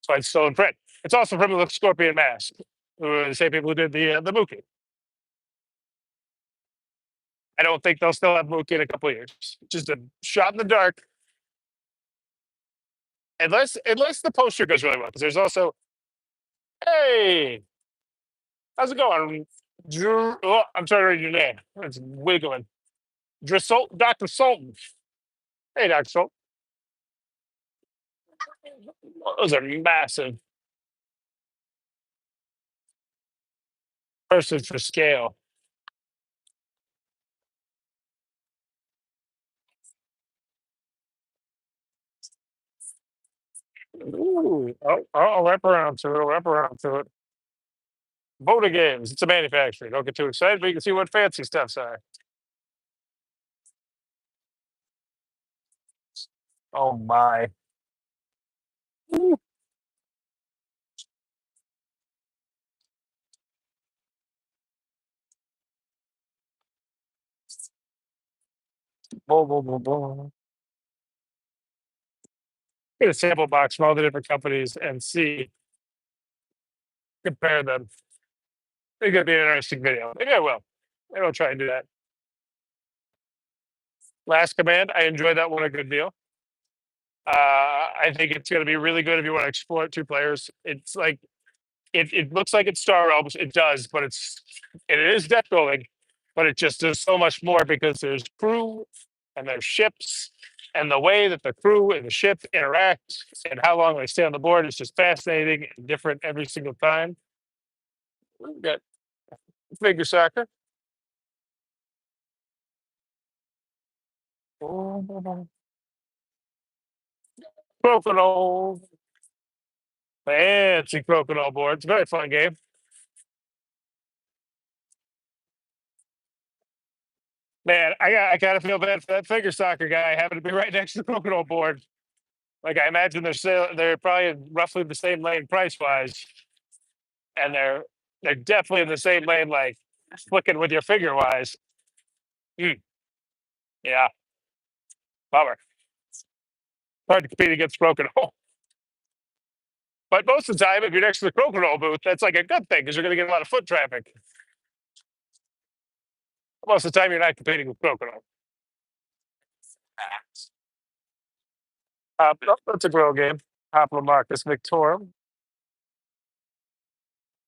So it's still in print. It's also from the Scorpion Mask, who are the same people who did the Mookie. I don't think they'll still have Mookie in a couple of years. Just a shot in the dark. Unless the poster goes really well, because there's also, hey, how's it going? Drew, oh, I'm trying to read your name. It's wiggling. Dr. Sultan. Hey, Dr. Sultan. Those are massive. Person for scale. Ooh, I'll wrap around to it. I'll wrap around to it. Voda Games. It's a manufacturer. Don't get too excited, but you can see what fancy stuffs are. Oh my. Ooh. Boom, boom, boom, boom. Get a sample box from all the different companies and see, compare them. It's gonna be an interesting video. Maybe I will. Maybe I'll try and do that. Last Command. I enjoyed that one a good deal. I think it's going to be really good if you want to explore it 2 players. It's like it looks like it's Star Realms. It does, but it is deck building, but it just does so much more because there's crew and there's ships and the way that the crew and the ship interact and how long they stay on the board is just fascinating and different every single time. We got figure soccer. Crocodile. Fancy crocodile board. It's a very fun game. Man, I kind of feel bad for that figure soccer guy having to be right next to the crocodile board. Like I imagine they're probably roughly the same lane price wise, and they're definitely in the same lane, like flicking with your figure wise. Mm, yeah, bummer. Hard to compete against crocodile. But most of the time, if you're next to the crocodile booth, that's like a good thing because you're going to get a lot of foot traffic. Most of the time, you're not competing with crocodile. That's a grill game. Hopla Marcus Victorum.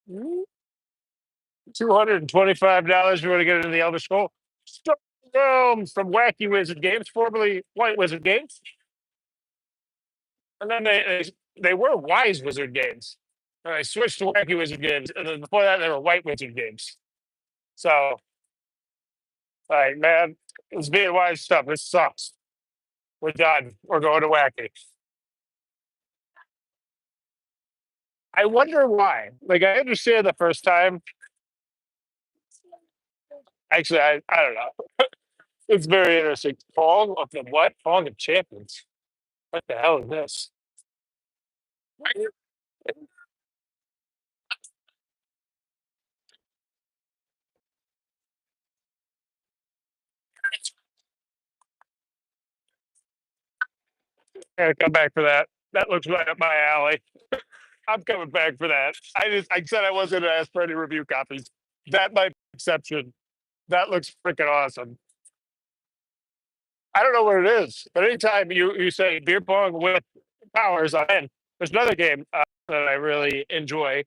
$225. You want to get into the Elder Scroll. From Wacky Wizard Games, formerly White Wizard Games. And then they were Wise Wizard Games. And I switched to Wacky Wizard Games. And then before that, they were White Wizard Games. So, all right, man, it's being wise stuff. This sucks. We're done. We're going to Wacky. I wonder why. Like, I understand the first time. Actually, I don't know. It's very interesting. Pong of the what? Pong of Champions. What the hell is this? Gotta come back for that. That looks right up my alley. I'm coming back for that. I said I wasn't gonna ask for any review copies. That might be exception. That looks freaking awesome. I don't know what it is, but anytime you say beer pong with powers, I'm in. There's another game that I really enjoy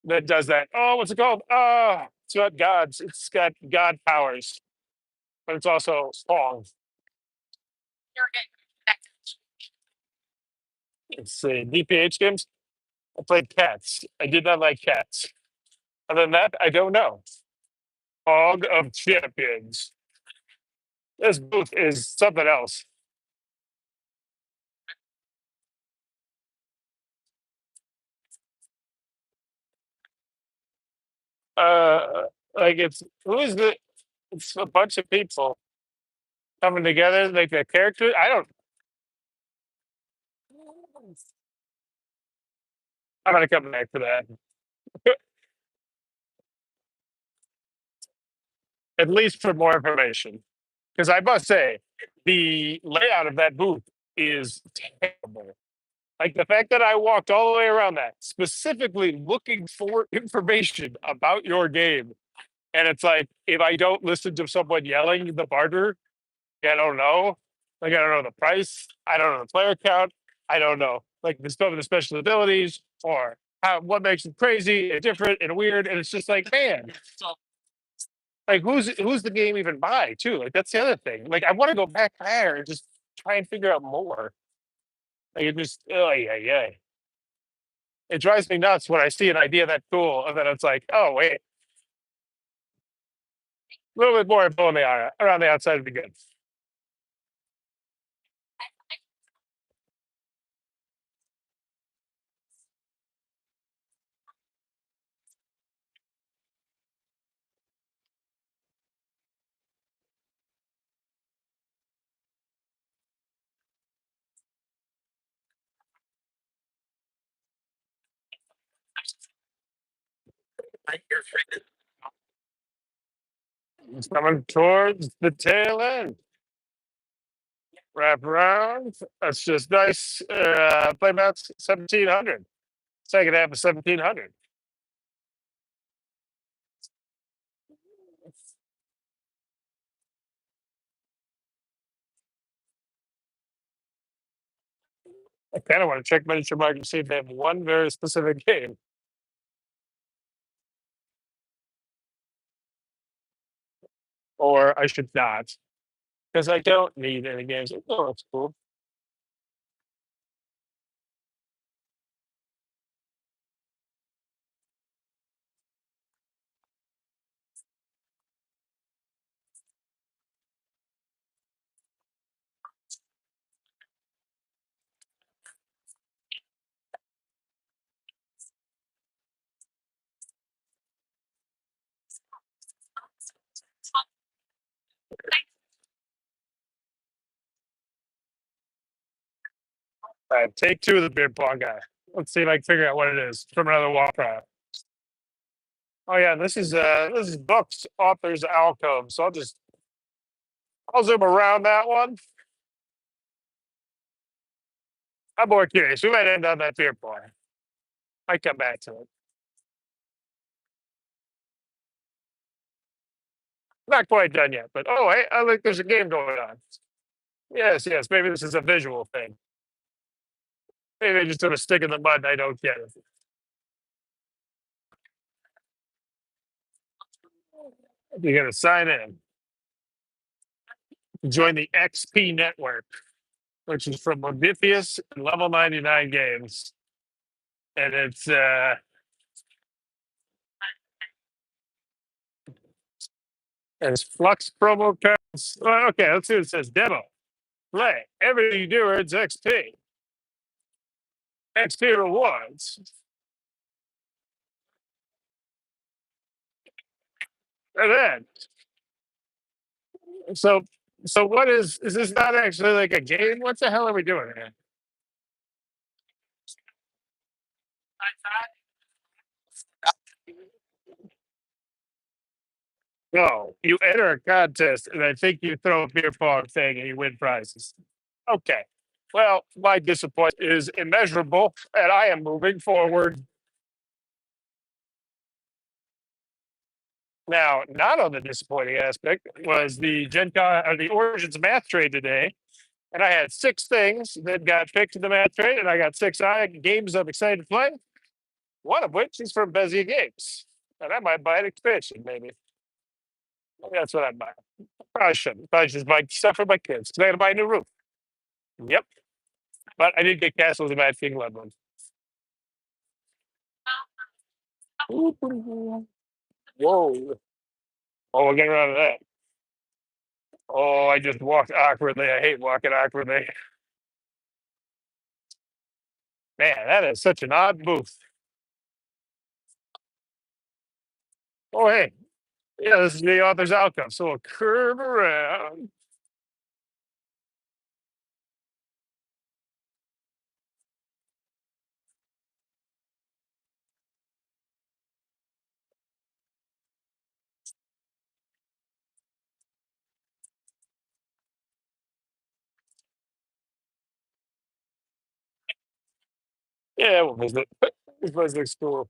that does that. Oh, what's it called? It's got gods. It's got god powers, but it's also pong. It's the DPH games. I played cats. I did not like cats. Other than that, I don't know. Hog of Champions. This booth is something else. Uh, like it's who is the? It's a bunch of people coming together, like the character. I don't. I'm gonna come back to that. At least for more information, because I must say the layout of that booth is terrible. Like the fact that I walked all the way around that specifically looking for information about your game, and it's like if I don't listen to someone yelling the barter, I don't know. Like I don't know the price. I don't know the player count. I don't know like the special abilities or how what makes it crazy and different and weird. And it's just like, man, like who's the game even by too? Like that's the other thing. Like I want to go back there and just try and figure out more. Like it just oh yeah. It drives me nuts when I see an idea that cool and then it's like, oh wait, a little bit more info on the around the outside would be good. It's coming towards the tail end. Wrap around. That's just nice. Play about 1700. Second half of 1700. I kind of want to check Miniature Market and see if they have one very specific game. Or I should not. Because I don't need any games. Oh, that's cool. Take two of the beer pong guy. Let's see if I can figure out what it is from another Warcraft. Oh yeah, this is books authors alcove. So I'll zoom around that one. I'm more curious. We might end on that beer pong. Might come back to it. Not quite done yet, but oh, hey, I think there's a game going on. Yes. Maybe this is a visual thing. Maybe they just sort of stick in the mud and I don't get it. You're gonna sign in. Join the XP network, which is from Modiphius and Level 99 Games. And it's Flux promo cards. Well, okay, let's see what it says. Demo. Play. Everything you do earns XP. XP rewards. And then so what is this not actually like a game? What the hell are we doing here? No, you enter a contest and I think you throw a beer pong thing and you win prizes. Okay. Well, my disappointment is immeasurable and I am moving forward. Now, not on the disappointing aspect was the Gen Con or the Origins math trade today. And I had 6 things that got picked in the math trade, and I got 6 games I'm excited to play. One of which is from Bezier Games. And I might buy an expansion, maybe. Maybe that's what I'd buy. Probably shouldn't. Probably just buy stuff for my kids because I got to buy a new roof. Yep. But I did get Castles of Mad King Ludwig. Whoa. Oh, we're getting around to that. Oh, I just walked awkwardly. I hate walking awkwardly. Man, that is such an odd booth. Oh, hey. Yeah, this is the author's outcome. So we'll curve around. Yeah, we'll visit. This place looks cool.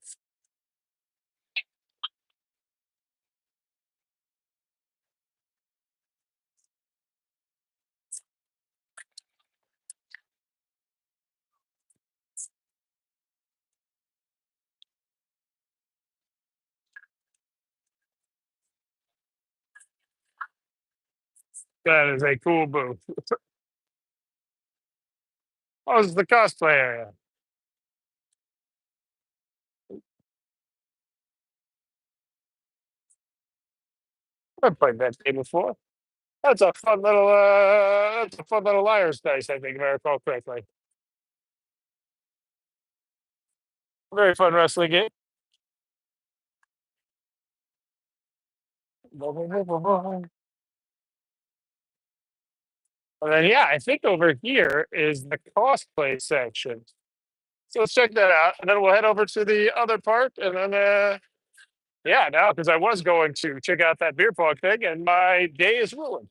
That is a cool booth. Oh, this is the cosplay area. I've played that game before. That's a fun little liar's dice, I think, if I recall correctly. Very fun wrestling game. And then yeah, I think over here is the cosplay section. So let's check that out. And then we'll head over to the other part and then yeah, now because I was going to check out that beer pong thing and my day is ruined.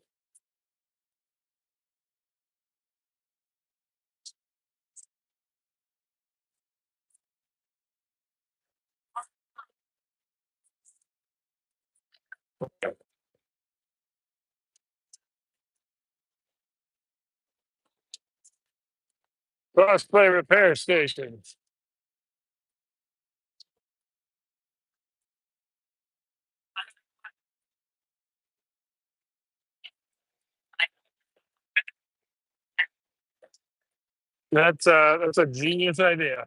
Cosplay repair station. That's a genius idea.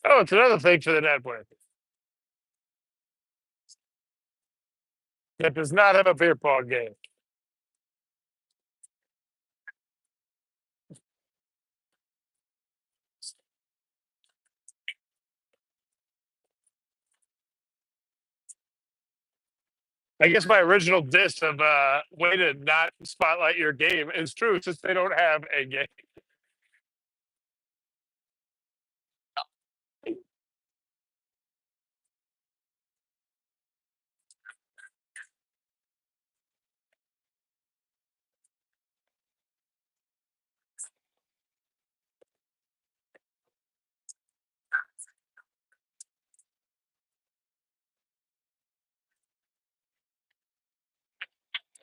Oh, it's another thing for the network that does not have a beer pong game. I guess my original diss of way to not spotlight your game is true since they don't have a game.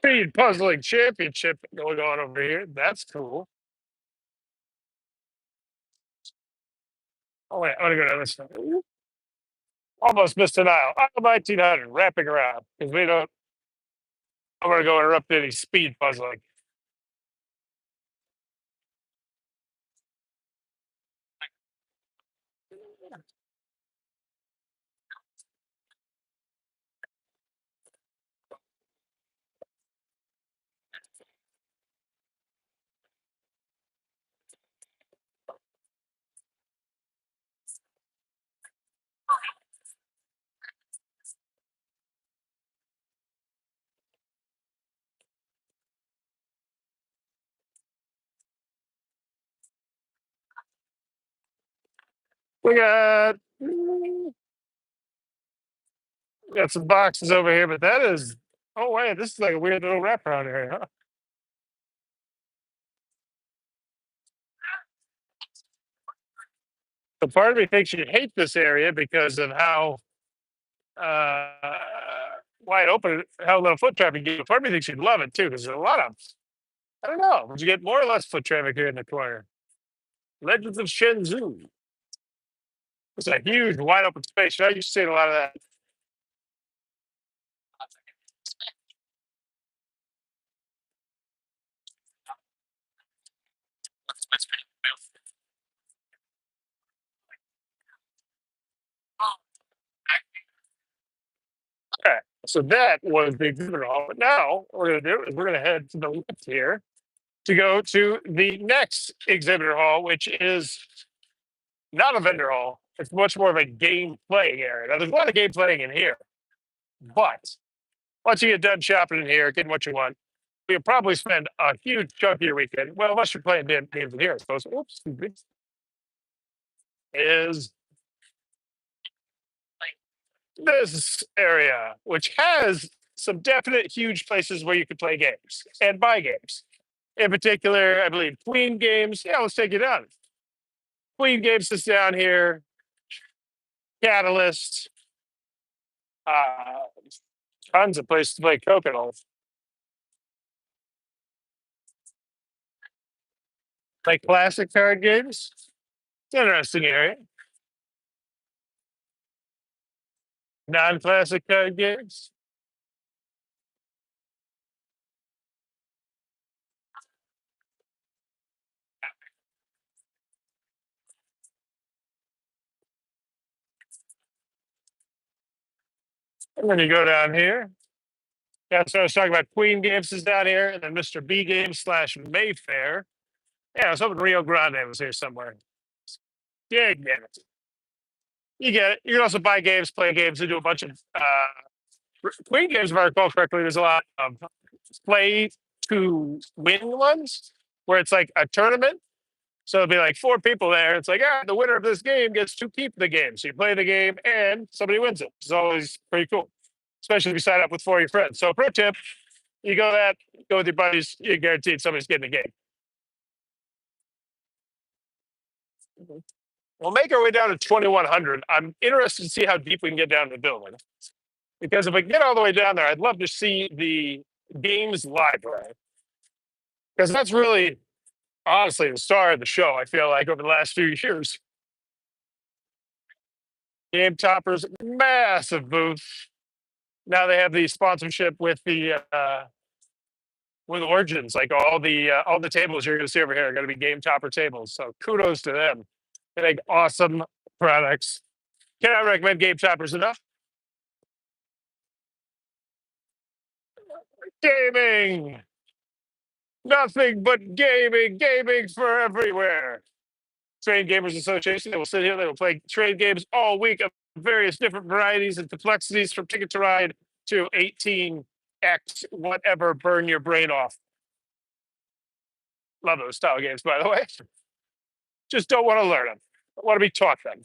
Speed puzzling championship going on over here. That's cool. Oh wait, I want to go to this one. Almost missed an aisle. Aisle 1900, wrapping around because we don't. I'm gonna go interrupt any speed puzzling. We got some boxes over here, but that is oh wait, this is like a weird little wraparound area, huh? So part of me thinks you hate this area because of how uh, wide open, how little foot traffic you get. Part of me thinks you'd love it too, because there's a lot of, I don't know, would you get more or less foot traffic here in the corner? Legends of Shenzhou. It's a huge, wide open space. I used to see a lot of that. Okay, so that was the exhibit hall. But now what we're going to do is we're going to head to the left here to go to the next exhibitor hall, which is not a vendor hall. It's much more of a game playing area. Now, there's a lot of game playing in here, but once you get done shopping in here, getting what you want, you'll probably spend a huge chunk of your weekend. Well, unless you're playing damn games in here, I suppose. Oops, excuse me. Is this area, which has some definite huge places where you can play games and buy games. In particular, I believe Queen Games. Yeah, let's take it down. Queen Games is down here. Catalyst. Uh, Tons of places to play Coconut. Like classic card games. It's an interesting area. Non-classic card games. And then you go down here. That's what I was talking about. Queen Games is down here, and then Mr. B Games slash Mayfair. Yeah, I was hoping Rio Grande was here somewhere. Yeah, you get it. You get it. You can also buy games, play games, and do a bunch of Queen Games, if I recall correctly. There's a lot of play to win ones where it's like a tournament. So it'll be like 4 people there. It's like, the winner of this game gets to keep the game. So you play the game and somebody wins it. It's always pretty cool, especially if you sign up with 4 of your friends. So pro tip, you go with your buddies, you're guaranteed somebody's getting the game. We'll make our way down to 2100. I'm interested to see how deep we can get down to the building. Because if I get all the way down there, I'd love to see the games library. Because that's really, honestly, the star of the show, I feel like, over the last few years. Game Toppers, massive booth. Now they have the sponsorship with the with Origins. Like all the tables you're going to see over here are going to be Game Topper tables. So kudos to them. They make awesome products. Cannot recommend Game Toppers enough. Gaming, nothing but gaming for everywhere. Trade Gamers Association. They will sit here. They will play trade games all week of various different varieties and complexities, from Ticket to Ride to 18X, whatever. Burn your brain off. Love those style games, by the way. Just don't want to learn them. I want to be taught them.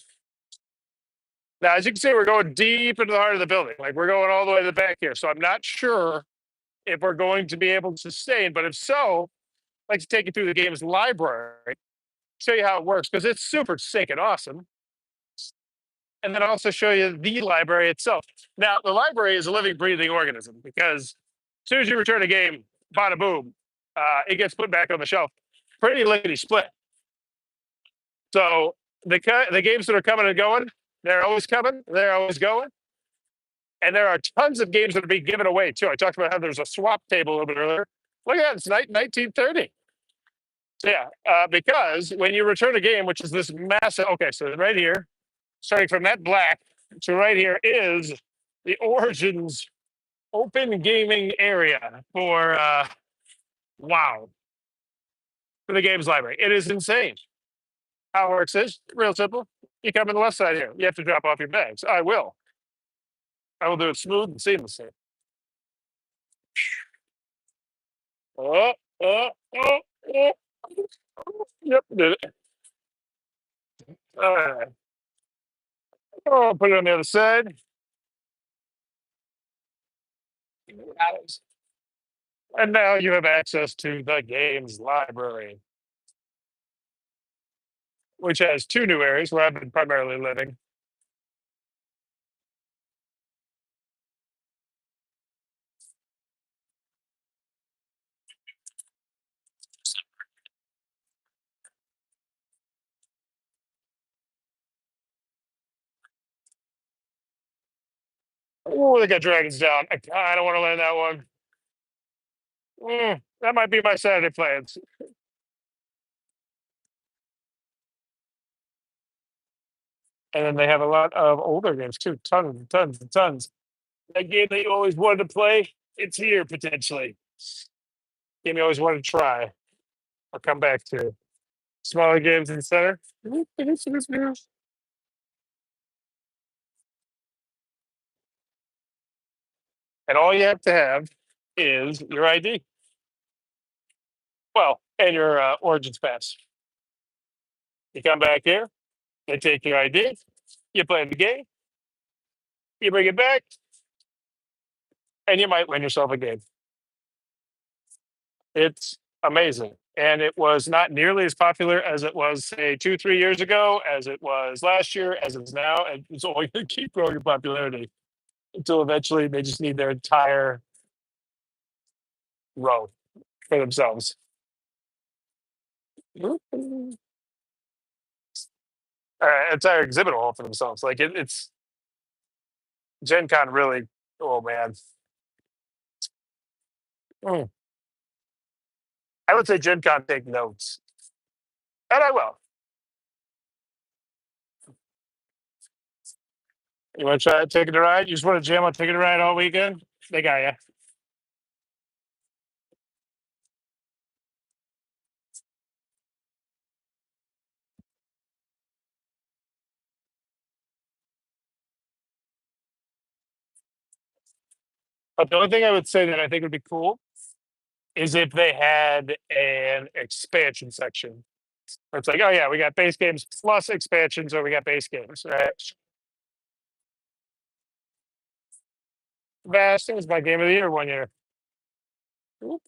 Now, as you can see, we're going deep into the heart of the building. Like, we're going all the way to the back here. So I'm not sure if we're going to be able to sustain, but if so, I'd like to take you through the game's library, show you how it works, because it's super sick and awesome. And then also show you the library itself. Now, the library is a living, breathing organism, because as soon as you return a game, bada boom, it gets put back on the shelf. Pretty lickety split. So the games that are coming and going, they're always coming, they're always going. And there are tons of games that are being given away too. I talked about how there's a swap table a little bit earlier. Look at that, it's 1930. So yeah, because when you return a game, which is this massive, okay, so right here, starting from that black to right here is the Origins open gaming area for wow, for the games library. It is insane. How it works is real simple. You come on the left side here. You have to drop off your bags. I will. I will do it smooth and seamlessly. Oh, oh, oh, oh. Yep, did it. All right. Oh, put it on the other side. And now you have access to the games library, which has two new areas where I've been primarily living. Oh, they got dragons down. I don't want to land that one. That might be my Saturday plans. And then they have a lot of older games too. Tons and tons and tons. That game that you always wanted to play, it's here potentially. Game you always wanted to try. I'll come back to. Smaller games in the center. And all you have to have is your ID. Well, and your Origins Pass. You come back here, they take your ID, you play the game, you bring it back, and you might win yourself a game. It's amazing. And it was not nearly as popular as it was, say, 2-3 years ago, as it was last year, as it's now. And it's only going to keep growing in popularity until eventually they just need their entire row for themselves. Entire exhibit hall for themselves. Like it's Gen Con really. Oh man. Mm. I would say Gen Con take notes, and I will. You want to try taking a ride? You just want to jam on taking a ride all weekend? They got you. But the only thing I would say that I think would be cool is if they had an expansion section. Where it's like, oh yeah, we got base games plus expansions, or we got base games, right? Vast was my game of the year one year. Oop.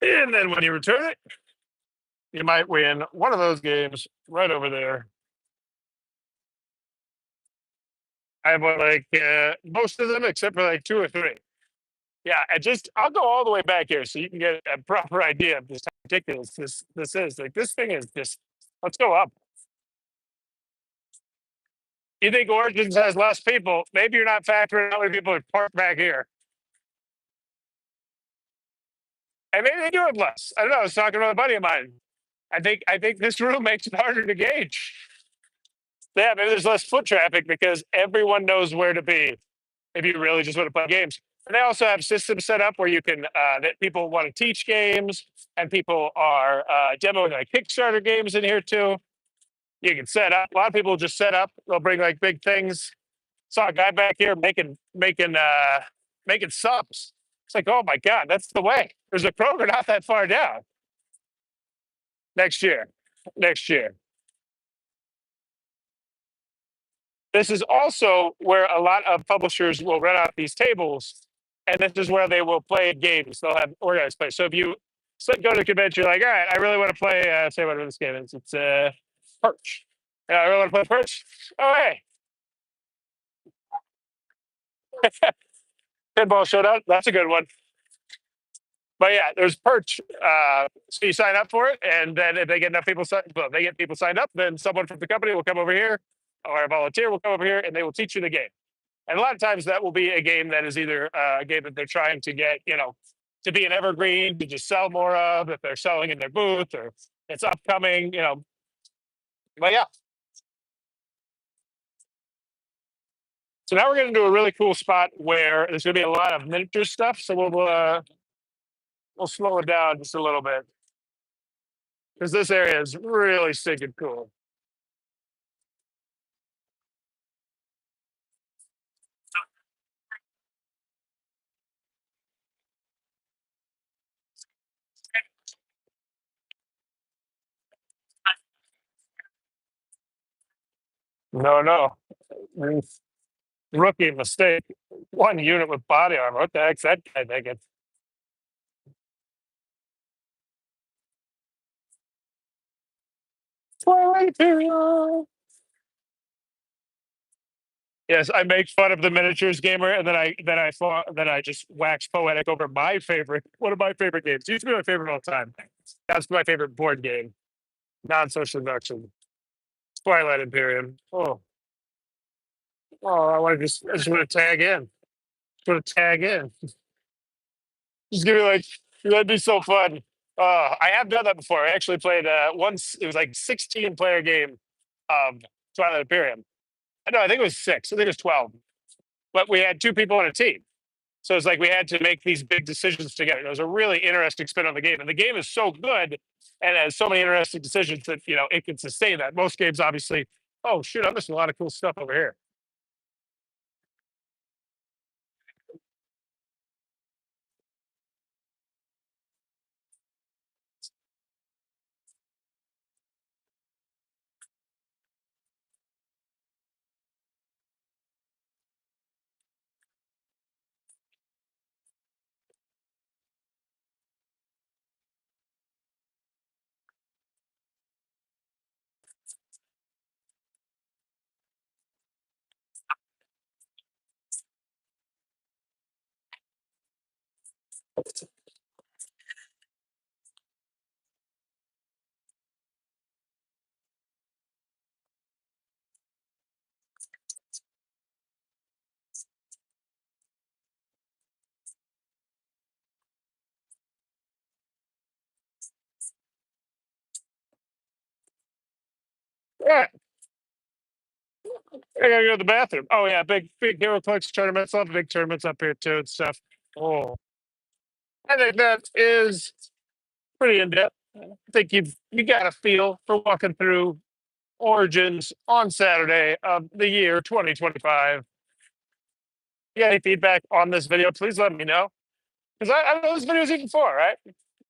And then when you return it, you might win one of those games right over there. I have like most of them except for like 2 or 3. Yeah, and just I'll go all the way back here so you can get a proper idea of just how ridiculous this is. Like this thing is just. Let's go up. You think Origins has less people? Maybe you're not factoring how many people are parked back here, and maybe they do have less. I don't know. I was talking to a buddy of mine. I think this room makes it harder to gauge. Yeah, maybe there's less foot traffic because everyone knows where to be if you really just want to play games. And they also have systems set up where you can that people want to teach games, and people are demoing like Kickstarter games in here too. You can set up. A lot of people just set up. They'll bring like big things. Saw a guy back here making subs. It's like, oh my god, that's the way. There's a Kroger not that far down. Next year. Next year. This is also where a lot of publishers will rent out these tables, and this is where they will play games. They'll have organized play. So if you go to a convention, you're like, all right, I really want to play, say whatever this game is. It's Perch. Yeah, I really want to play Perch. Oh, hey, Pinball Showdown. That's a good one. But yeah, there's Perch. So you sign up for it, and then if they get enough people, they get people signed up, then someone from the company will come over here, or a volunteer will come over here, and they will teach you the game. And a lot of times that will be a game that is either a game that they're trying to get, to be an evergreen, to just sell more of, if they're selling in their booth, or it's upcoming. But yeah. So now we're going to do a really cool spot where there's going to be a lot of miniature stuff. So we'll slow it down just a little bit because this area is really stinking cool. No. Rookie mistake. One unit with body armor. What the heck's that guy thinking? Twilight Imperium. Yes, I make fun of the miniatures gamer, and then I just wax poetic over my favorite, one of my favorite games. Used to be my favorite of all time. That's my favorite board game, non-social deduction. Twilight Imperium. I just want to tag in. Just want to tag in. Just give me like, that'd be so fun. I have done that before. I actually played once. It was like 16-player game of Twilight Imperium. No, I think it was six. I think it was 12. But we had two people on a team. So it's like we had to make these big decisions together. It was a really interesting spin on the game. And the game is so good and has so many interesting decisions that, it can sustain that. Most games, obviously, oh, shoot, I'm missing a lot of cool stuff over here. Yeah, I gotta go to the bathroom. Oh, yeah, big Hero Clicks tournaments. All the big tournaments up here, too, and stuff. Oh, I think that is pretty in depth. I think you got a feel for walking through Origins on Saturday of the year 2025. You got any feedback on this video? Please let me know. Because I don't know this video's even for, right?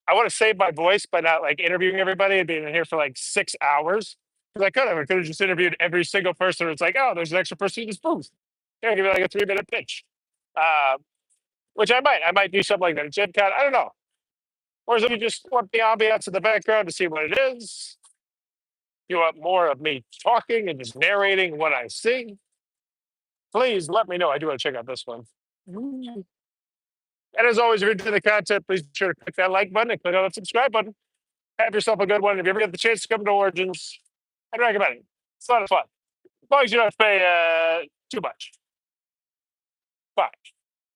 I want to save my voice by not like interviewing everybody and being in here for like 6 hours. Because I could have just interviewed every single person. It's like, oh, there's an extra person in this booth. Yeah, give me like a 3-minute pitch. Uh, which I might. I might do something like that at Gen Con. I don't know. Or is it you just want the ambiance in the background to see what it is? You want more of me talking and just narrating what I see? Please let me know. I do want to check out this one. And as always, if you're into the content, please be sure to click that like button and click on that subscribe button. Have yourself a good one. If you ever get the chance to come to Origins, I'd recommend it. It's a lot of fun. As long as you don't pay too much. Bye.